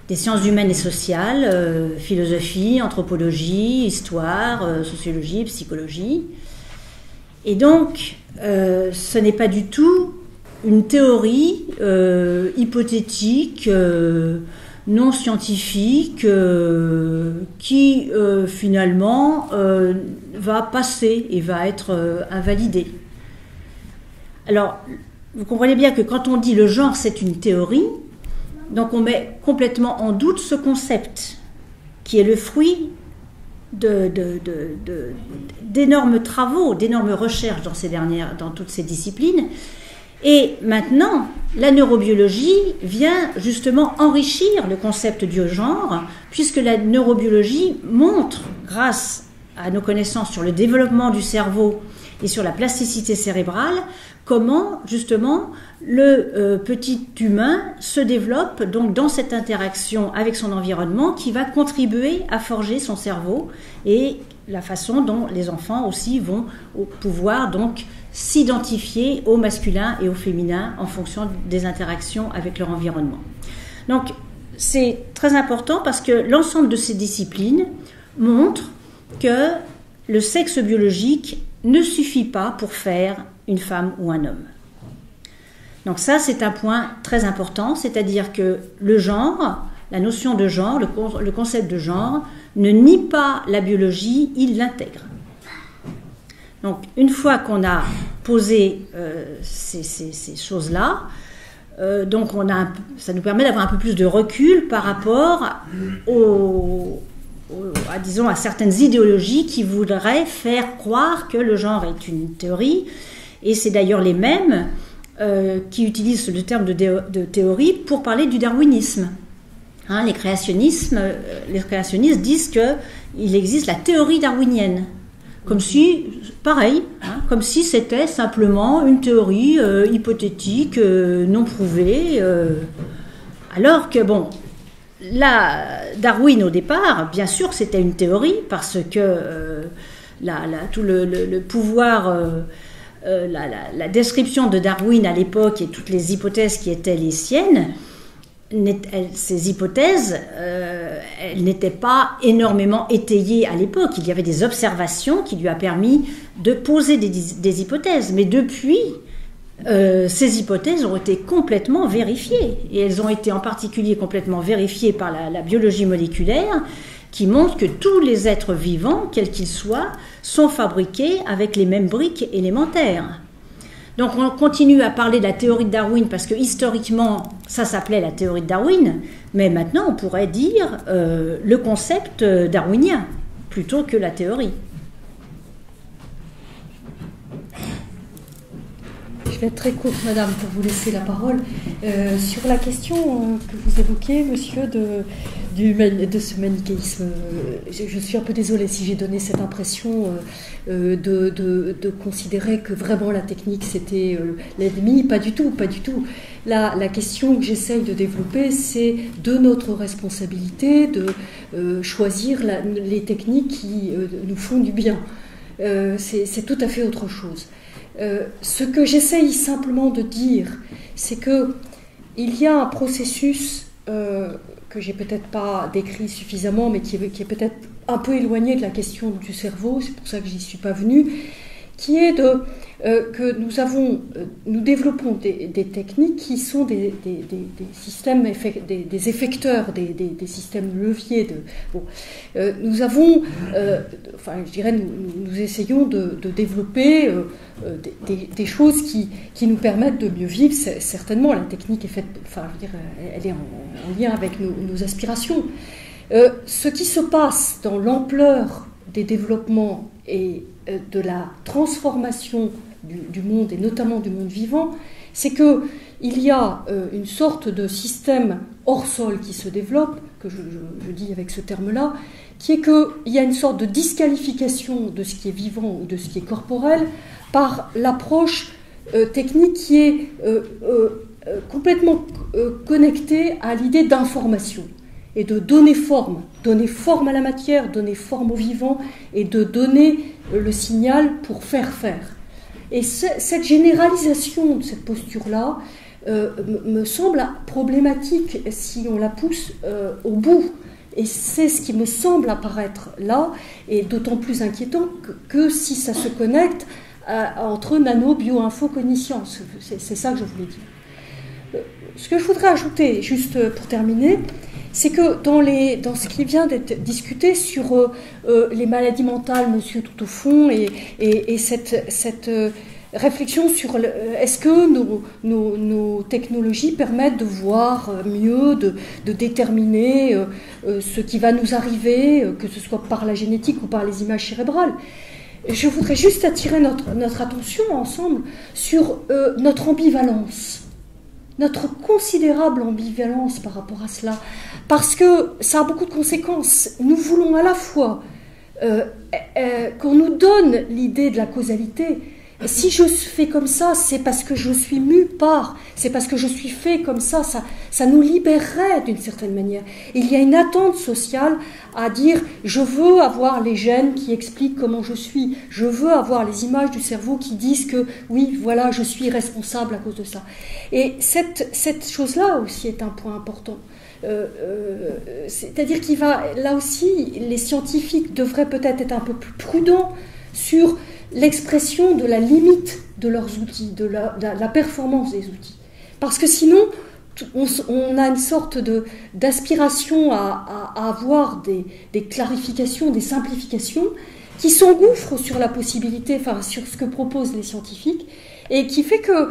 des sciences humaines et sociales, philosophie, anthropologie, histoire, sociologie, psychologie. Et donc ce n'est pas du tout une théorie hypothétique, non scientifique, qui finalement va passer et va être invalidée. Alors, vous comprenez bien que quand on dit le genre c'est une théorie, donc on met complètement en doute ce concept, qui est le fruit d'énormes travaux, d'énormes recherches dans toutes ces disciplines. Et maintenant, la neurobiologie vient justement enrichir le concept du genre, puisque la neurobiologie montre, grâce à nos connaissances sur le développement du cerveau et sur la plasticité cérébrale, comment justement le petit humain se développe donc dans cette interaction avec son environnement qui va contribuer à forger son cerveau et la façon dont les enfants aussi vont pouvoir donc s'identifier au masculin et au féminin en fonction des interactions avec leur environnement. Donc c'est très important parce que l'ensemble de ces disciplines montrent que le sexe biologique ne suffit pas pour faire une femme ou un homme. Donc ça, c'est un point très important, c'est-à-dire que le genre, la notion de genre, le concept de genre, ne nie pas la biologie, il l'intègre. Donc, une fois qu'on a posé ces choses-là, donc ça nous permet d'avoir un peu plus de recul par rapport à certaines idéologies qui voudraient faire croire que le genre est une théorie, et c'est d'ailleurs les mêmes qui utilisent le terme de théorie pour parler du darwinisme. Hein, les créationnistes disent qu'il existe la théorie darwinienne, comme si, pareil, hein, comme si c'était simplement une théorie hypothétique, non prouvée, alors que, bon, là, Darwin, au départ, bien sûr, c'était une théorie, parce que tout le pouvoir, la description de Darwin à l'époque et toutes les hypothèses qui étaient les siennes, ces hypothèses, elles n'étaient pas énormément étayées à l'époque. Il y avait des observations qui lui a permis de poser des hypothèses. Mais depuis, ces hypothèses ont été complètement vérifiées. Et elles ont été en particulier complètement vérifiées par la biologie moléculaire, qui montre que tous les êtres vivants, quels qu'ils soient, sont fabriqués avec les mêmes briques élémentaires. Donc on continue à parler de la théorie de Darwin parce que historiquement ça s'appelait la théorie de Darwin, mais maintenant on pourrait dire le concept darwinien plutôt que la théorie. Je vais être très courte, madame, pour vous laisser la parole. Sur la question que vous évoquez, monsieur, de ce manichéisme, je suis un peu désolée si j'ai donné cette impression de considérer que vraiment la technique c'était l'ennemi. Pas du tout, pas du tout. La question que j'essaye de développer, c'est de notre responsabilité de choisir les techniques qui nous font du bien. C'est tout à fait autre chose. Ce que j'essaye simplement de dire, c'est qu'il y a un processus que j'ai peut-être pas décrit suffisamment, mais qui est peut-être un peu éloigné de la question du cerveau, c'est pour ça que j'y suis pas venue, qui est que nous développons des techniques qui sont des systèmes, des effecteurs, des systèmes leviers. Nous avons, je dirais, nous essayons de développer des choses qui nous permettent de mieux vivre. Certainement, la technique est faite, elle est en lien avec nos aspirations. Ce qui se passe dans l'ampleur des développements et de la transformation du monde, et notamment du monde vivant, c'est qu'il y a une sorte de système hors sol qui se développe, que je dis avec ce terme-là, qui est qu'il y a une sorte de disqualification de ce qui est vivant ou de ce qui est corporel par l'approche technique qui est complètement connectée à l'idée d'information et de donner forme à la matière, donner forme au vivant et de donner le signal pour faire. Et cette généralisation de cette posture-là me semble problématique si on la pousse au bout. Et c'est ce qui me semble apparaître là, et d'autant plus inquiétant que si ça se connecte entre nano, bio, info, cognition. C'est ça que je voulais dire. Ce que je voudrais ajouter, juste pour terminer, c'est que dans ce qui vient d'être discuté sur les maladies mentales, monsieur tout au fond, et cette réflexion sur est-ce que nos technologies permettent de voir mieux, de déterminer ce qui va nous arriver, que ce soit par la génétique ou par les images cérébrales. Je voudrais juste attirer notre attention ensemble sur notre ambivalence. Notre considérable ambivalence par rapport à cela, parce que ça a beaucoup de conséquences. Nous voulons à la fois qu'on nous donne l'idée de la causalité. Si je fais comme ça, c'est parce que je suis mue par, c'est parce que je suis fait comme ça nous libérerait d'une certaine manière. Il y a une attente sociale à dire je veux avoir les gènes qui expliquent comment je suis, je veux avoir les images du cerveau qui disent que oui, voilà, je suis responsable à cause de ça. Et cette chose-là aussi est un point important. C'est-à-dire qu'il va, là aussi, les scientifiques devraient peut-être être un peu plus prudents sur l'expression de la limite de leurs outils, de la performance des outils. Parce que sinon, on a une sorte d'aspiration à avoir des clarifications, des simplifications qui s'engouffre sur la possibilité, enfin sur ce que proposent les scientifiques, et qui fait que,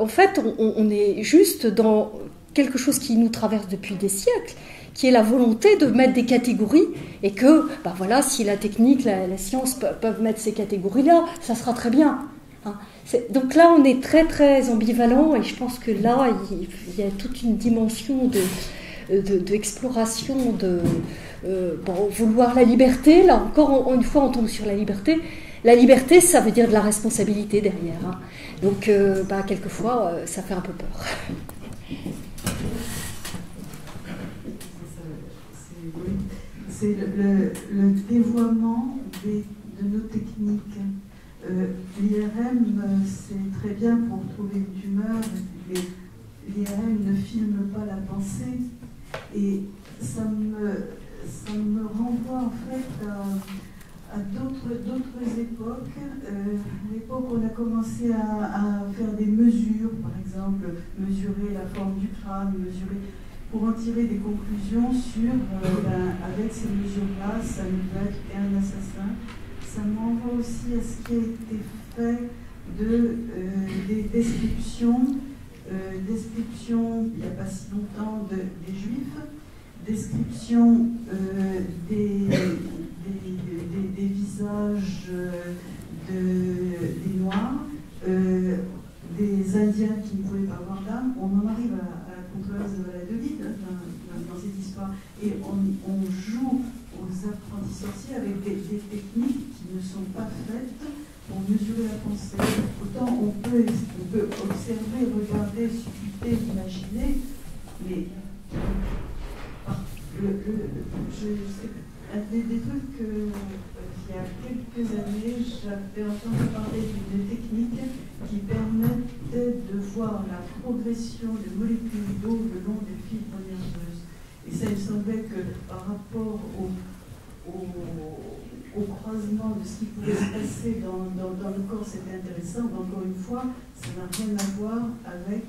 en fait, on est juste dans quelque chose qui nous traverse depuis des siècles, qui est la volonté de mettre des catégories, et que, ben voilà, si la technique, la science peuvent mettre ces catégories-là, ça sera très bien. Hein. Donc là, on est très très ambivalent, et je pense que là, il y a toute une dimension d'exploration, vouloir la liberté. Là encore, une fois, on tombe sur la liberté. La liberté, ça veut dire de la responsabilité derrière. Hein. Donc, quelquefois, ça fait un peu peur. C'est le dévoiement de nos techniques. L'IRM, c'est très bien pour trouver une tumeur, mais l'IRM ne filme pas la pensée. Et ça me renvoie en fait à d'autres époques. L'époque où on a commencé à faire des mesures, par exemple, mesurer la forme du crâne, pour en tirer des conclusions sur, avec ces mesures-là, ça ne peut être qu'un assassin. Ça m'envoie aussi à ce qui a été fait des descriptions, il n'y a pas si longtemps, des Juifs, description des visages des Noirs, des Indiens qui ne pouvaient pas avoir d'âme. On en arrive à la controverse de Valladolid dans cette histoire. Et on joue aux apprentis sorciers avec des techniques qui ne sont pas faites pour mesurer la pensée. Autant on peut observer, regarder, supputer, imaginer, mais des trucs qu'il y a quelques années, j'avais entendu parler d'une technique qui permettait de voir la progression des molécules d'eau le long des fibres nerveuses. Et ça me semblait que par rapport au croisement de ce qui pouvait se passer dans le corps, c'était intéressant. Mais encore une fois, ça n'a rien à voir avec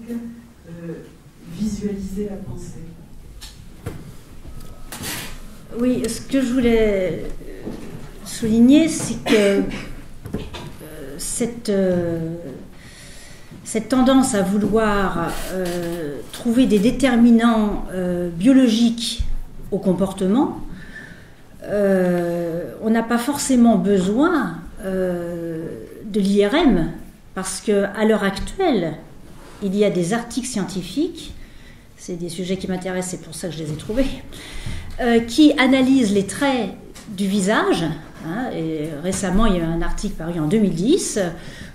visualiser la pensée. Oui, ce que je voulais souligner, c'est que cette tendance à vouloir trouver des déterminants biologiques au comportement, on n'a pas forcément besoin de l'IRM, parce qu'à l'heure actuelle, il y a des articles scientifiques, c'est des sujets qui m'intéressent, c'est pour ça que je les ai trouvés, qui analysent les traits du visage. Hein, et récemment, il y a eu un article paru en 2010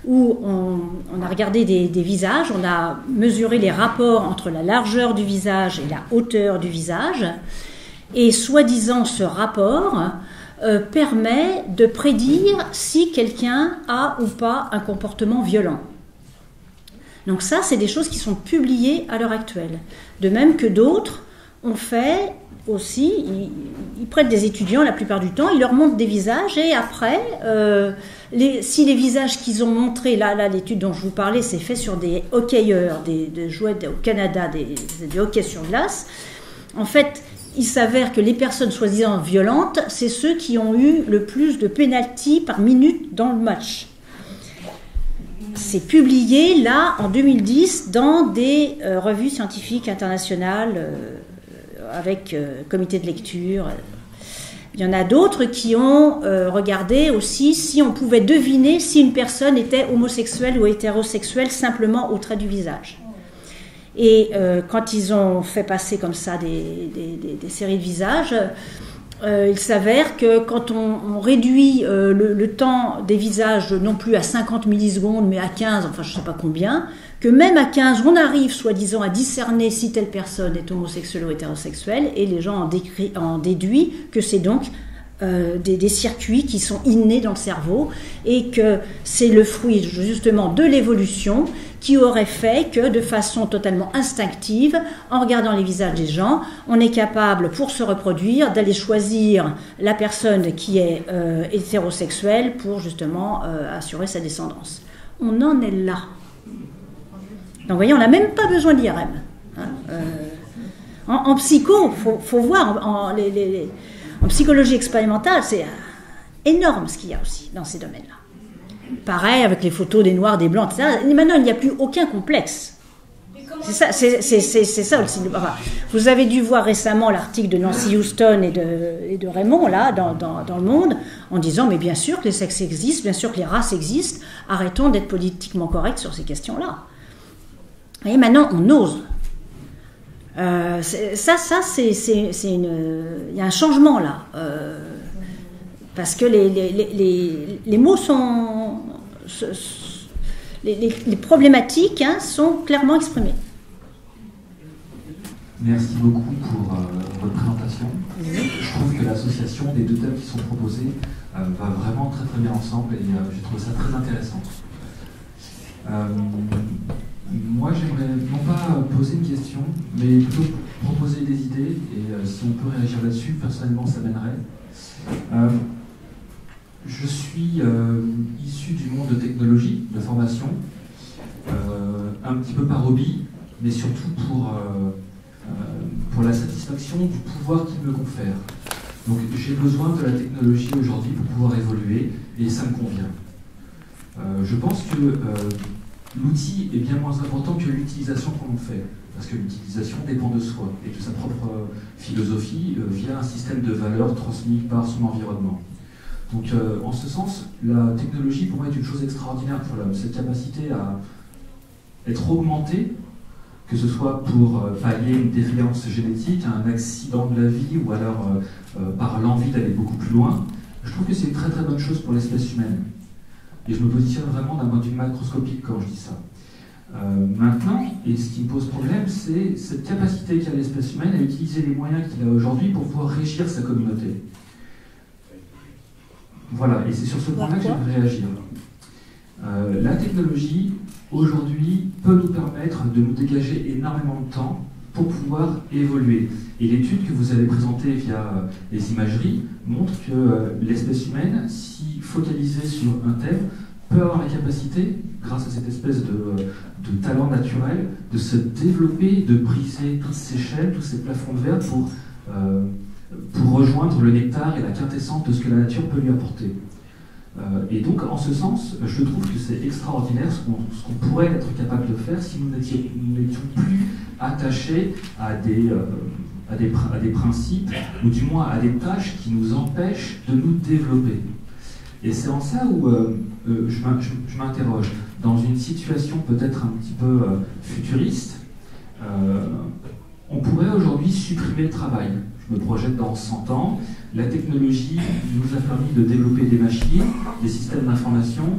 où on a regardé des visages, on a mesuré les rapports entre la largeur du visage et la hauteur du visage, et soi-disant ce rapport permet de prédire si quelqu'un a ou pas un comportement violent. Donc ça, c'est des choses qui sont publiées à l'heure actuelle. De même que d'autres ont fait aussi, ils prêtent des étudiants la plupart du temps, ils leur montrent des visages et après, si les visages qu'ils ont montrés, là l'étude dont je vous parlais, c'est fait sur des hockeyeurs, des jouets au Canada, des hockey sur glace. En fait, il s'avère que les personnes soi-disant violentes, c'est ceux qui ont eu le plus de pénalty par minute dans le match. C'est publié là en 2010 dans des revues scientifiques internationales avec comité de lecture. Il y en a d'autres qui ont regardé aussi si on pouvait deviner si une personne était homosexuelle ou hétérosexuelle simplement au trait du visage. Et quand ils ont fait passer comme ça des séries de visages, il s'avère que quand on réduit le temps des visages non plus à 50 millisecondes mais à 15, enfin je ne sais pas combien, que même à 15 on arrive soi-disant à discerner si telle personne est homosexuelle ou hétérosexuelle, et les gens en déduisent que c'est donc des circuits qui sont innés dans le cerveau et que c'est le fruit justement de l'évolution qui aurait fait que de façon totalement instinctive, en regardant les visages des gens, on est capable pour se reproduire d'aller choisir la personne qui est hétérosexuelle pour justement assurer sa descendance. On en est là. Donc vous voyez, on n'a même pas besoin d'IRM. Hein. En psycho, faut voir, en psychologie expérimentale, énorme ce qu'il y a aussi dans ces domaines-là. Pareil avec les photos des noirs, des blancs, etc. Et maintenant, il n'y a plus aucun complexe. C'est ça aussi. Enfin, vous avez dû voir récemment l'article de Nancy Houston et de Raymond, là, dans Le Monde, en disant, mais bien sûr que les sexes existent, bien sûr que les races existent, arrêtons d'être politiquement corrects sur ces questions-là. Et maintenant, on ose. Il y a un changement là, parce que les mots sont, les problématiques sont clairement exprimées. Merci beaucoup pour votre présentation. Je trouve que l'association des deux thèmes qui sont proposés va vraiment très très bien ensemble et j'ai trouvé ça très intéressant. Moi, j'aimerais non pas poser une question, mais plutôt proposer des idées, et si on peut réagir là-dessus, personnellement, ça mènerait. Je suis issu du monde de technologie, de formation, un petit peu par hobby, mais surtout pour la satisfaction du pouvoir qu'il me confère. Donc j'ai besoin de la technologie aujourd'hui pour pouvoir évoluer, et ça me convient. Je pense que l'outil est bien moins important que l'utilisation qu'on en fait, parce que l'utilisation dépend de soi et de sa propre philosophie via un système de valeurs transmis par son environnement. Donc en ce sens, la technologie pour moi est une chose extraordinaire pour l'homme, cette capacité à être augmentée, que ce soit pour pallier une défaillance génétique, un accident de la vie, ou alors par l'envie d'aller beaucoup plus loin. Je trouve que c'est une très très bonne chose pour l'espèce humaine. Et je me positionne vraiment d'un point de vue macroscopique quand je dis ça. Maintenant, et ce qui me pose problème, c'est cette capacité qu'a l'espèce humaine à utiliser les moyens qu'il a aujourd'hui pour pouvoir régir sa communauté. Voilà, et c'est sur ce point-là que j'aimerais réagir. La technologie, aujourd'hui, peut nous permettre de nous dégager énormément de temps pour pouvoir évoluer. Et l'étude que vous avez présentée via les imageries montre que l'espèce humaine, si focalisée sur un thème, peut avoir la capacité, grâce à cette espèce de talent naturel, de se développer, de briser toutes ces chaînes, tous ces plafonds de verre pour rejoindre le nectar et la quintessence de ce que la nature peut lui apporter. Et donc, en ce sens, je trouve que c'est extraordinaire ce qu'on pourrait être capable de faire si nous n'étions plus attachés à des principes, ou du moins à des tâches qui nous empêchent de nous développer. Et c'est en ça où je m'interroge. Dans une situation peut-être un petit peu futuriste, on pourrait aujourd'hui supprimer le travail. Je me projette dans 100 ans, la technologie nous a permis de développer des machines, des systèmes d'information,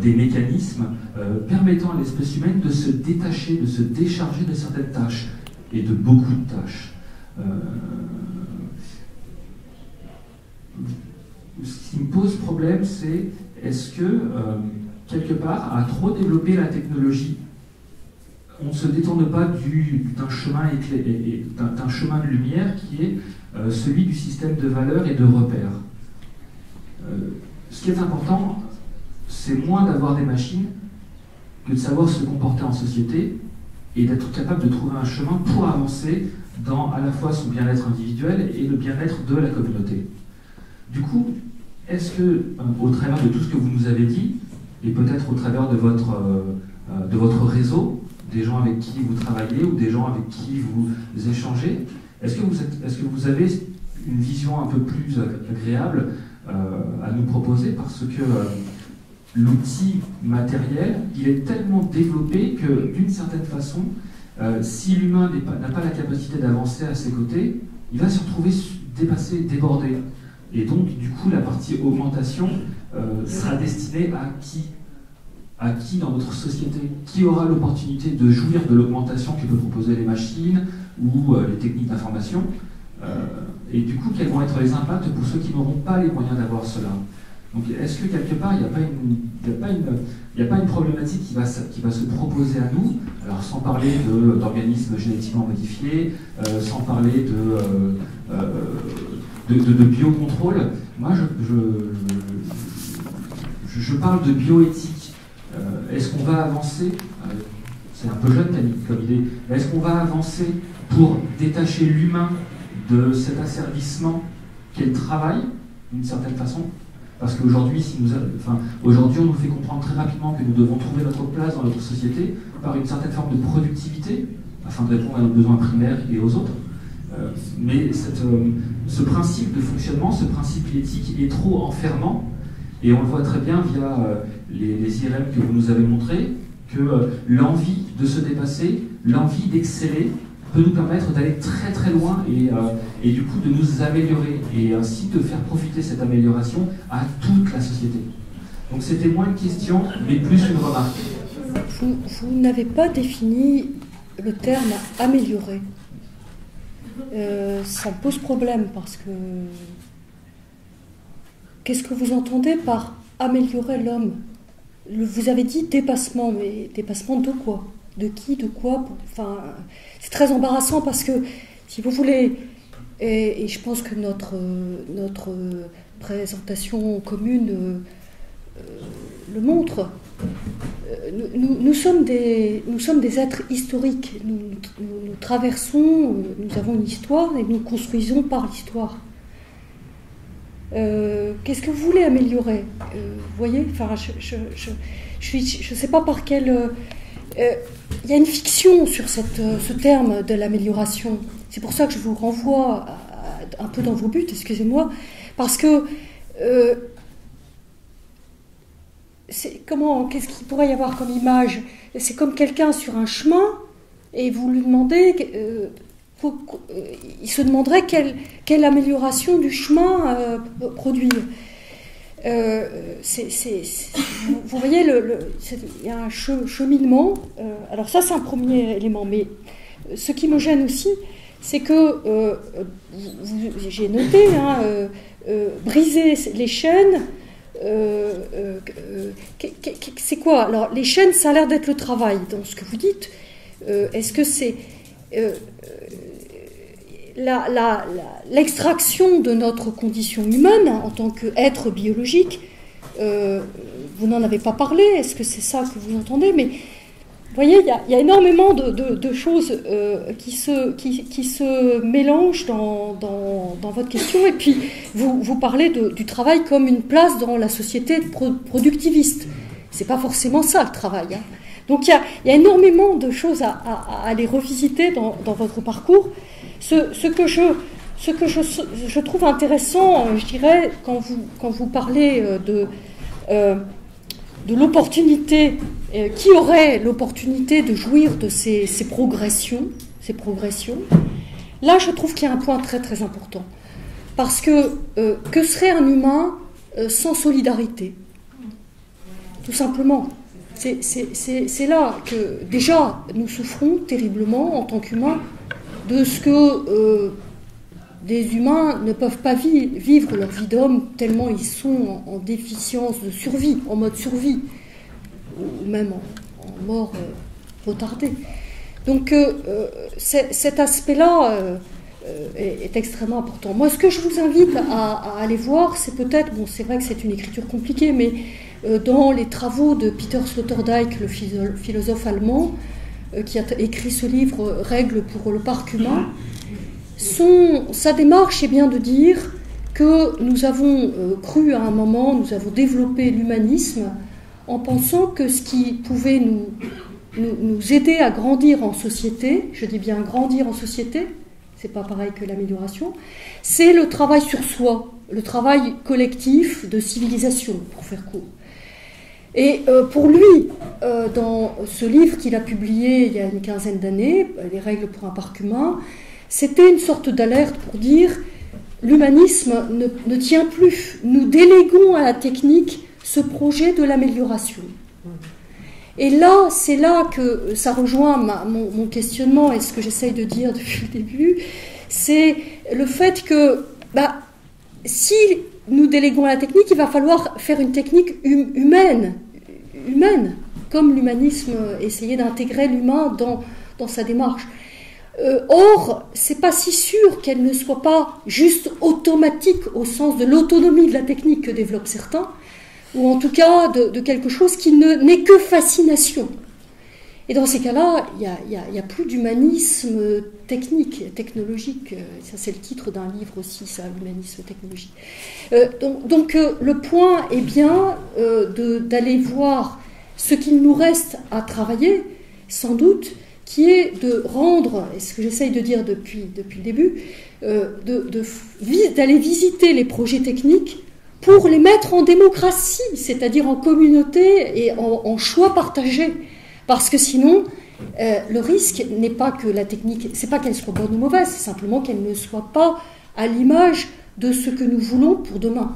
des mécanismes permettant à l'espèce humaine de se détacher, de se décharger de certaines tâches, et de beaucoup de tâches. Ce qui me pose problème, c'est est-ce que, quelque part, à trop développer la technologie, on ne se détourne pas d'un chemin de lumière qui est celui du système de valeurs et de repères. Ce qui est important, c'est moins d'avoir des machines que de savoir se comporter en société et d'être capable de trouver un chemin pour avancer dans à la fois son bien-être individuel et le bien-être de la communauté. Du coup, est-ce que, au travers de tout ce que vous nous avez dit, et peut-être au travers de votre réseau, des gens avec qui vous travaillez ou des gens avec qui vous échangez, est-ce que vous avez une vision un peu plus agréable à nous proposer, parce que l'outil matériel, il est tellement développé que, d'une certaine façon, si l'humain n'a pas la capacité d'avancer à ses côtés, il va se retrouver dépassé, débordé. Et donc, du coup, la partie augmentation sera destinée à qui dans notre société? Qui aura l'opportunité de jouir de l'augmentation que peuvent proposer les machines ou les techniques d'information? Et du coup, quels vont être les impacts pour ceux qui n'auront pas les moyens d'avoir cela? Donc, est-ce que quelque part, il n'y a pas une problématique qui va se proposer à nous, alors sans parler d'organismes génétiquement modifiés, sans parler de biocontrôle? Moi, je parle de bioéthique. Est-ce qu'on va avancer, c'est un peu jeune comme idée, est-ce qu'on va avancer pour détacher l'humain de cet asservissement qu'est le travail, d'une certaine façon, Parce qu'aujourd'hui, aujourd'hui, on nous fait comprendre très rapidement que nous devons trouver notre place dans notre société par une certaine forme de productivité, afin de répondre à nos besoins primaires et aux autres. Mais ce principe de fonctionnement, ce principe éthique est trop enfermant, et on le voit très bien via les IRM que vous nous avez montrés, que l'envie de se dépasser, l'envie d'exceller, peut nous permettre d'aller très très loin et du coup de nous améliorer, et ainsi de faire profiter cette amélioration à toute la société. Donc c'était moins une question, mais plus une remarque. Vous n'avez pas défini le terme « améliorer ». Ça me pose problème parce que... Qu'est-ce que vous entendez par « améliorer l'homme » ? Vous avez dit « dépassement », mais dépassement de quoi ? De qui ? De quoi ? Enfin, c'est très embarrassant parce que, si vous voulez, et je pense que notre présentation commune le montre, nous sommes des êtres historiques. Nous traversons, nous avons une histoire et nous construisons par l'histoire. Qu'est-ce que vous voulez améliorer ? Vous voyez, enfin, je sais pas par quel... Il y a une fiction sur ce terme de l'amélioration. C'est pour ça que je vous renvoie un peu dans vos buts, excusez-moi, parce que qu'est-ce qu'il pourrait y avoir comme image ? C'est comme quelqu'un sur un chemin et vous lui demandez, il se demanderait quelle amélioration du chemin produire. Vous voyez, il y a un cheminement. Alors ça, c'est un premier élément. Mais ce qui me gêne aussi, c'est que, j'ai noté, briser les chaînes, c'est quoi ? Alors, les chaînes, ça a l'air d'être le travail, dans ce que vous dites. Est-ce que c'est... l'extraction de notre condition humaine en tant qu'être biologique, vous n'en avez pas parlé, est-ce que c'est ça que vous entendez ? Mais vous voyez, il y a énormément de choses qui se mélangent dans votre question, et puis vous parlez du travail comme une place dans la société productiviste. C'est pas forcément ça le travail, hein. Donc il y a énormément de choses à aller revisiter dans votre parcours. Ce que je trouve intéressant, je dirais, quand vous parlez de l'opportunité, qui aurait l'opportunité de jouir de ces progressions, là je trouve qu'il y a un point très très important. Parce que serait un humain sans solidarité ? Tout simplement. C'est là que déjà nous souffrons terriblement en tant qu'humains de ce que des humains ne peuvent pas vivre leur vie d'homme tellement ils sont en déficience de survie, en mode survie, ou même en mort retardée. Donc cet aspect-là est extrêmement important. Moi, ce que je vous invite à aller voir, c'est peut-être, bon, c'est vrai que c'est une écriture compliquée, mais dans les travaux de Peter Sloterdijk, le philosophe allemand, qui a écrit ce livre « Règles pour le parc humain », sa démarche est bien de dire que nous avons cru à un moment, nous avons développé l'humanisme en pensant que ce qui pouvait nous aider à grandir en société, je dis bien grandir en société, c'est pas pareil que l'amélioration, c'est le travail sur soi, le travail collectif de civilisation, pour faire court. Et pour lui, dans ce livre qu'il a publié il y a une quinzaine d'années, Les règles pour un parc humain, c'était une sorte d'alerte pour dire l'humanisme ne tient plus. Nous déléguons à la technique ce projet de l'amélioration. Et là, c'est là que ça rejoint mon questionnement et ce que j'essaye de dire depuis le début, c'est le fait que si nous déléguons à la technique, il va falloir faire une technique humaine, comme l'humanisme, essayer d'intégrer l'humain dans sa démarche. Or, c'est pas si sûr qu'elle ne soit pas juste automatique au sens de l'autonomie de la technique que développent certains, ou en tout cas de quelque chose qui n'est que fascination. Et dans ces cas-là, il n'y a plus d'humanisme technologique. Ça, c'est le titre d'un livre aussi, ça, l'humanisme technologique. Donc, le point est bien d'aller voir ce qu'il nous reste à travailler, sans doute, qui est de rendre, et ce que j'essaye de dire depuis le début, d'aller visiter les projets techniques pour les mettre en démocratie, c'est-à-dire en communauté et en choix partagé. Parce que sinon, le risque n'est pas que la technique, c'est pas qu'elle soit bonne ou mauvaise, c'est simplement qu'elle ne soit pas à l'image de ce que nous voulons pour demain.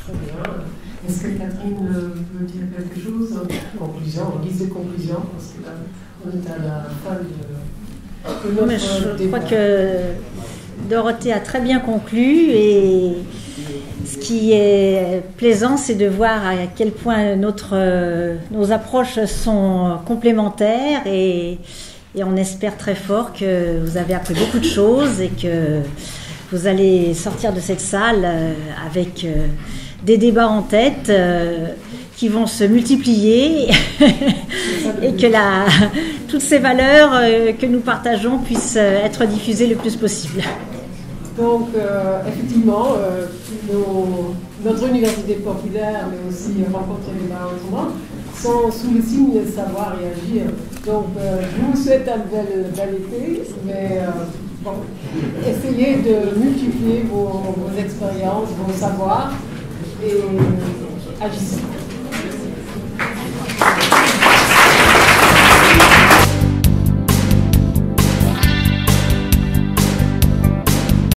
Très bien. Est-ce que Catherine veut dire quelque chose en guise de conclusion, parce que là, on est à la fin de notre Mais je débat. crois que Dorothée a très bien conclu, et ce qui est plaisant, c'est de voir à quel point nos approches sont complémentaires, et on espère très fort que vous avez appris beaucoup de choses et que vous allez sortir de cette salle avec des débats en tête qui vont se multiplier et que toutes ces valeurs que nous partageons puissent être diffusées le plus possible. Donc, effectivement, notre université populaire, mais aussi rencontrer les gens autrement, sont sous le signe de savoir et agir. Donc, je vous souhaite un bel été, mais bon, essayez de multiplier vos expériences, vos savoirs, et agissez.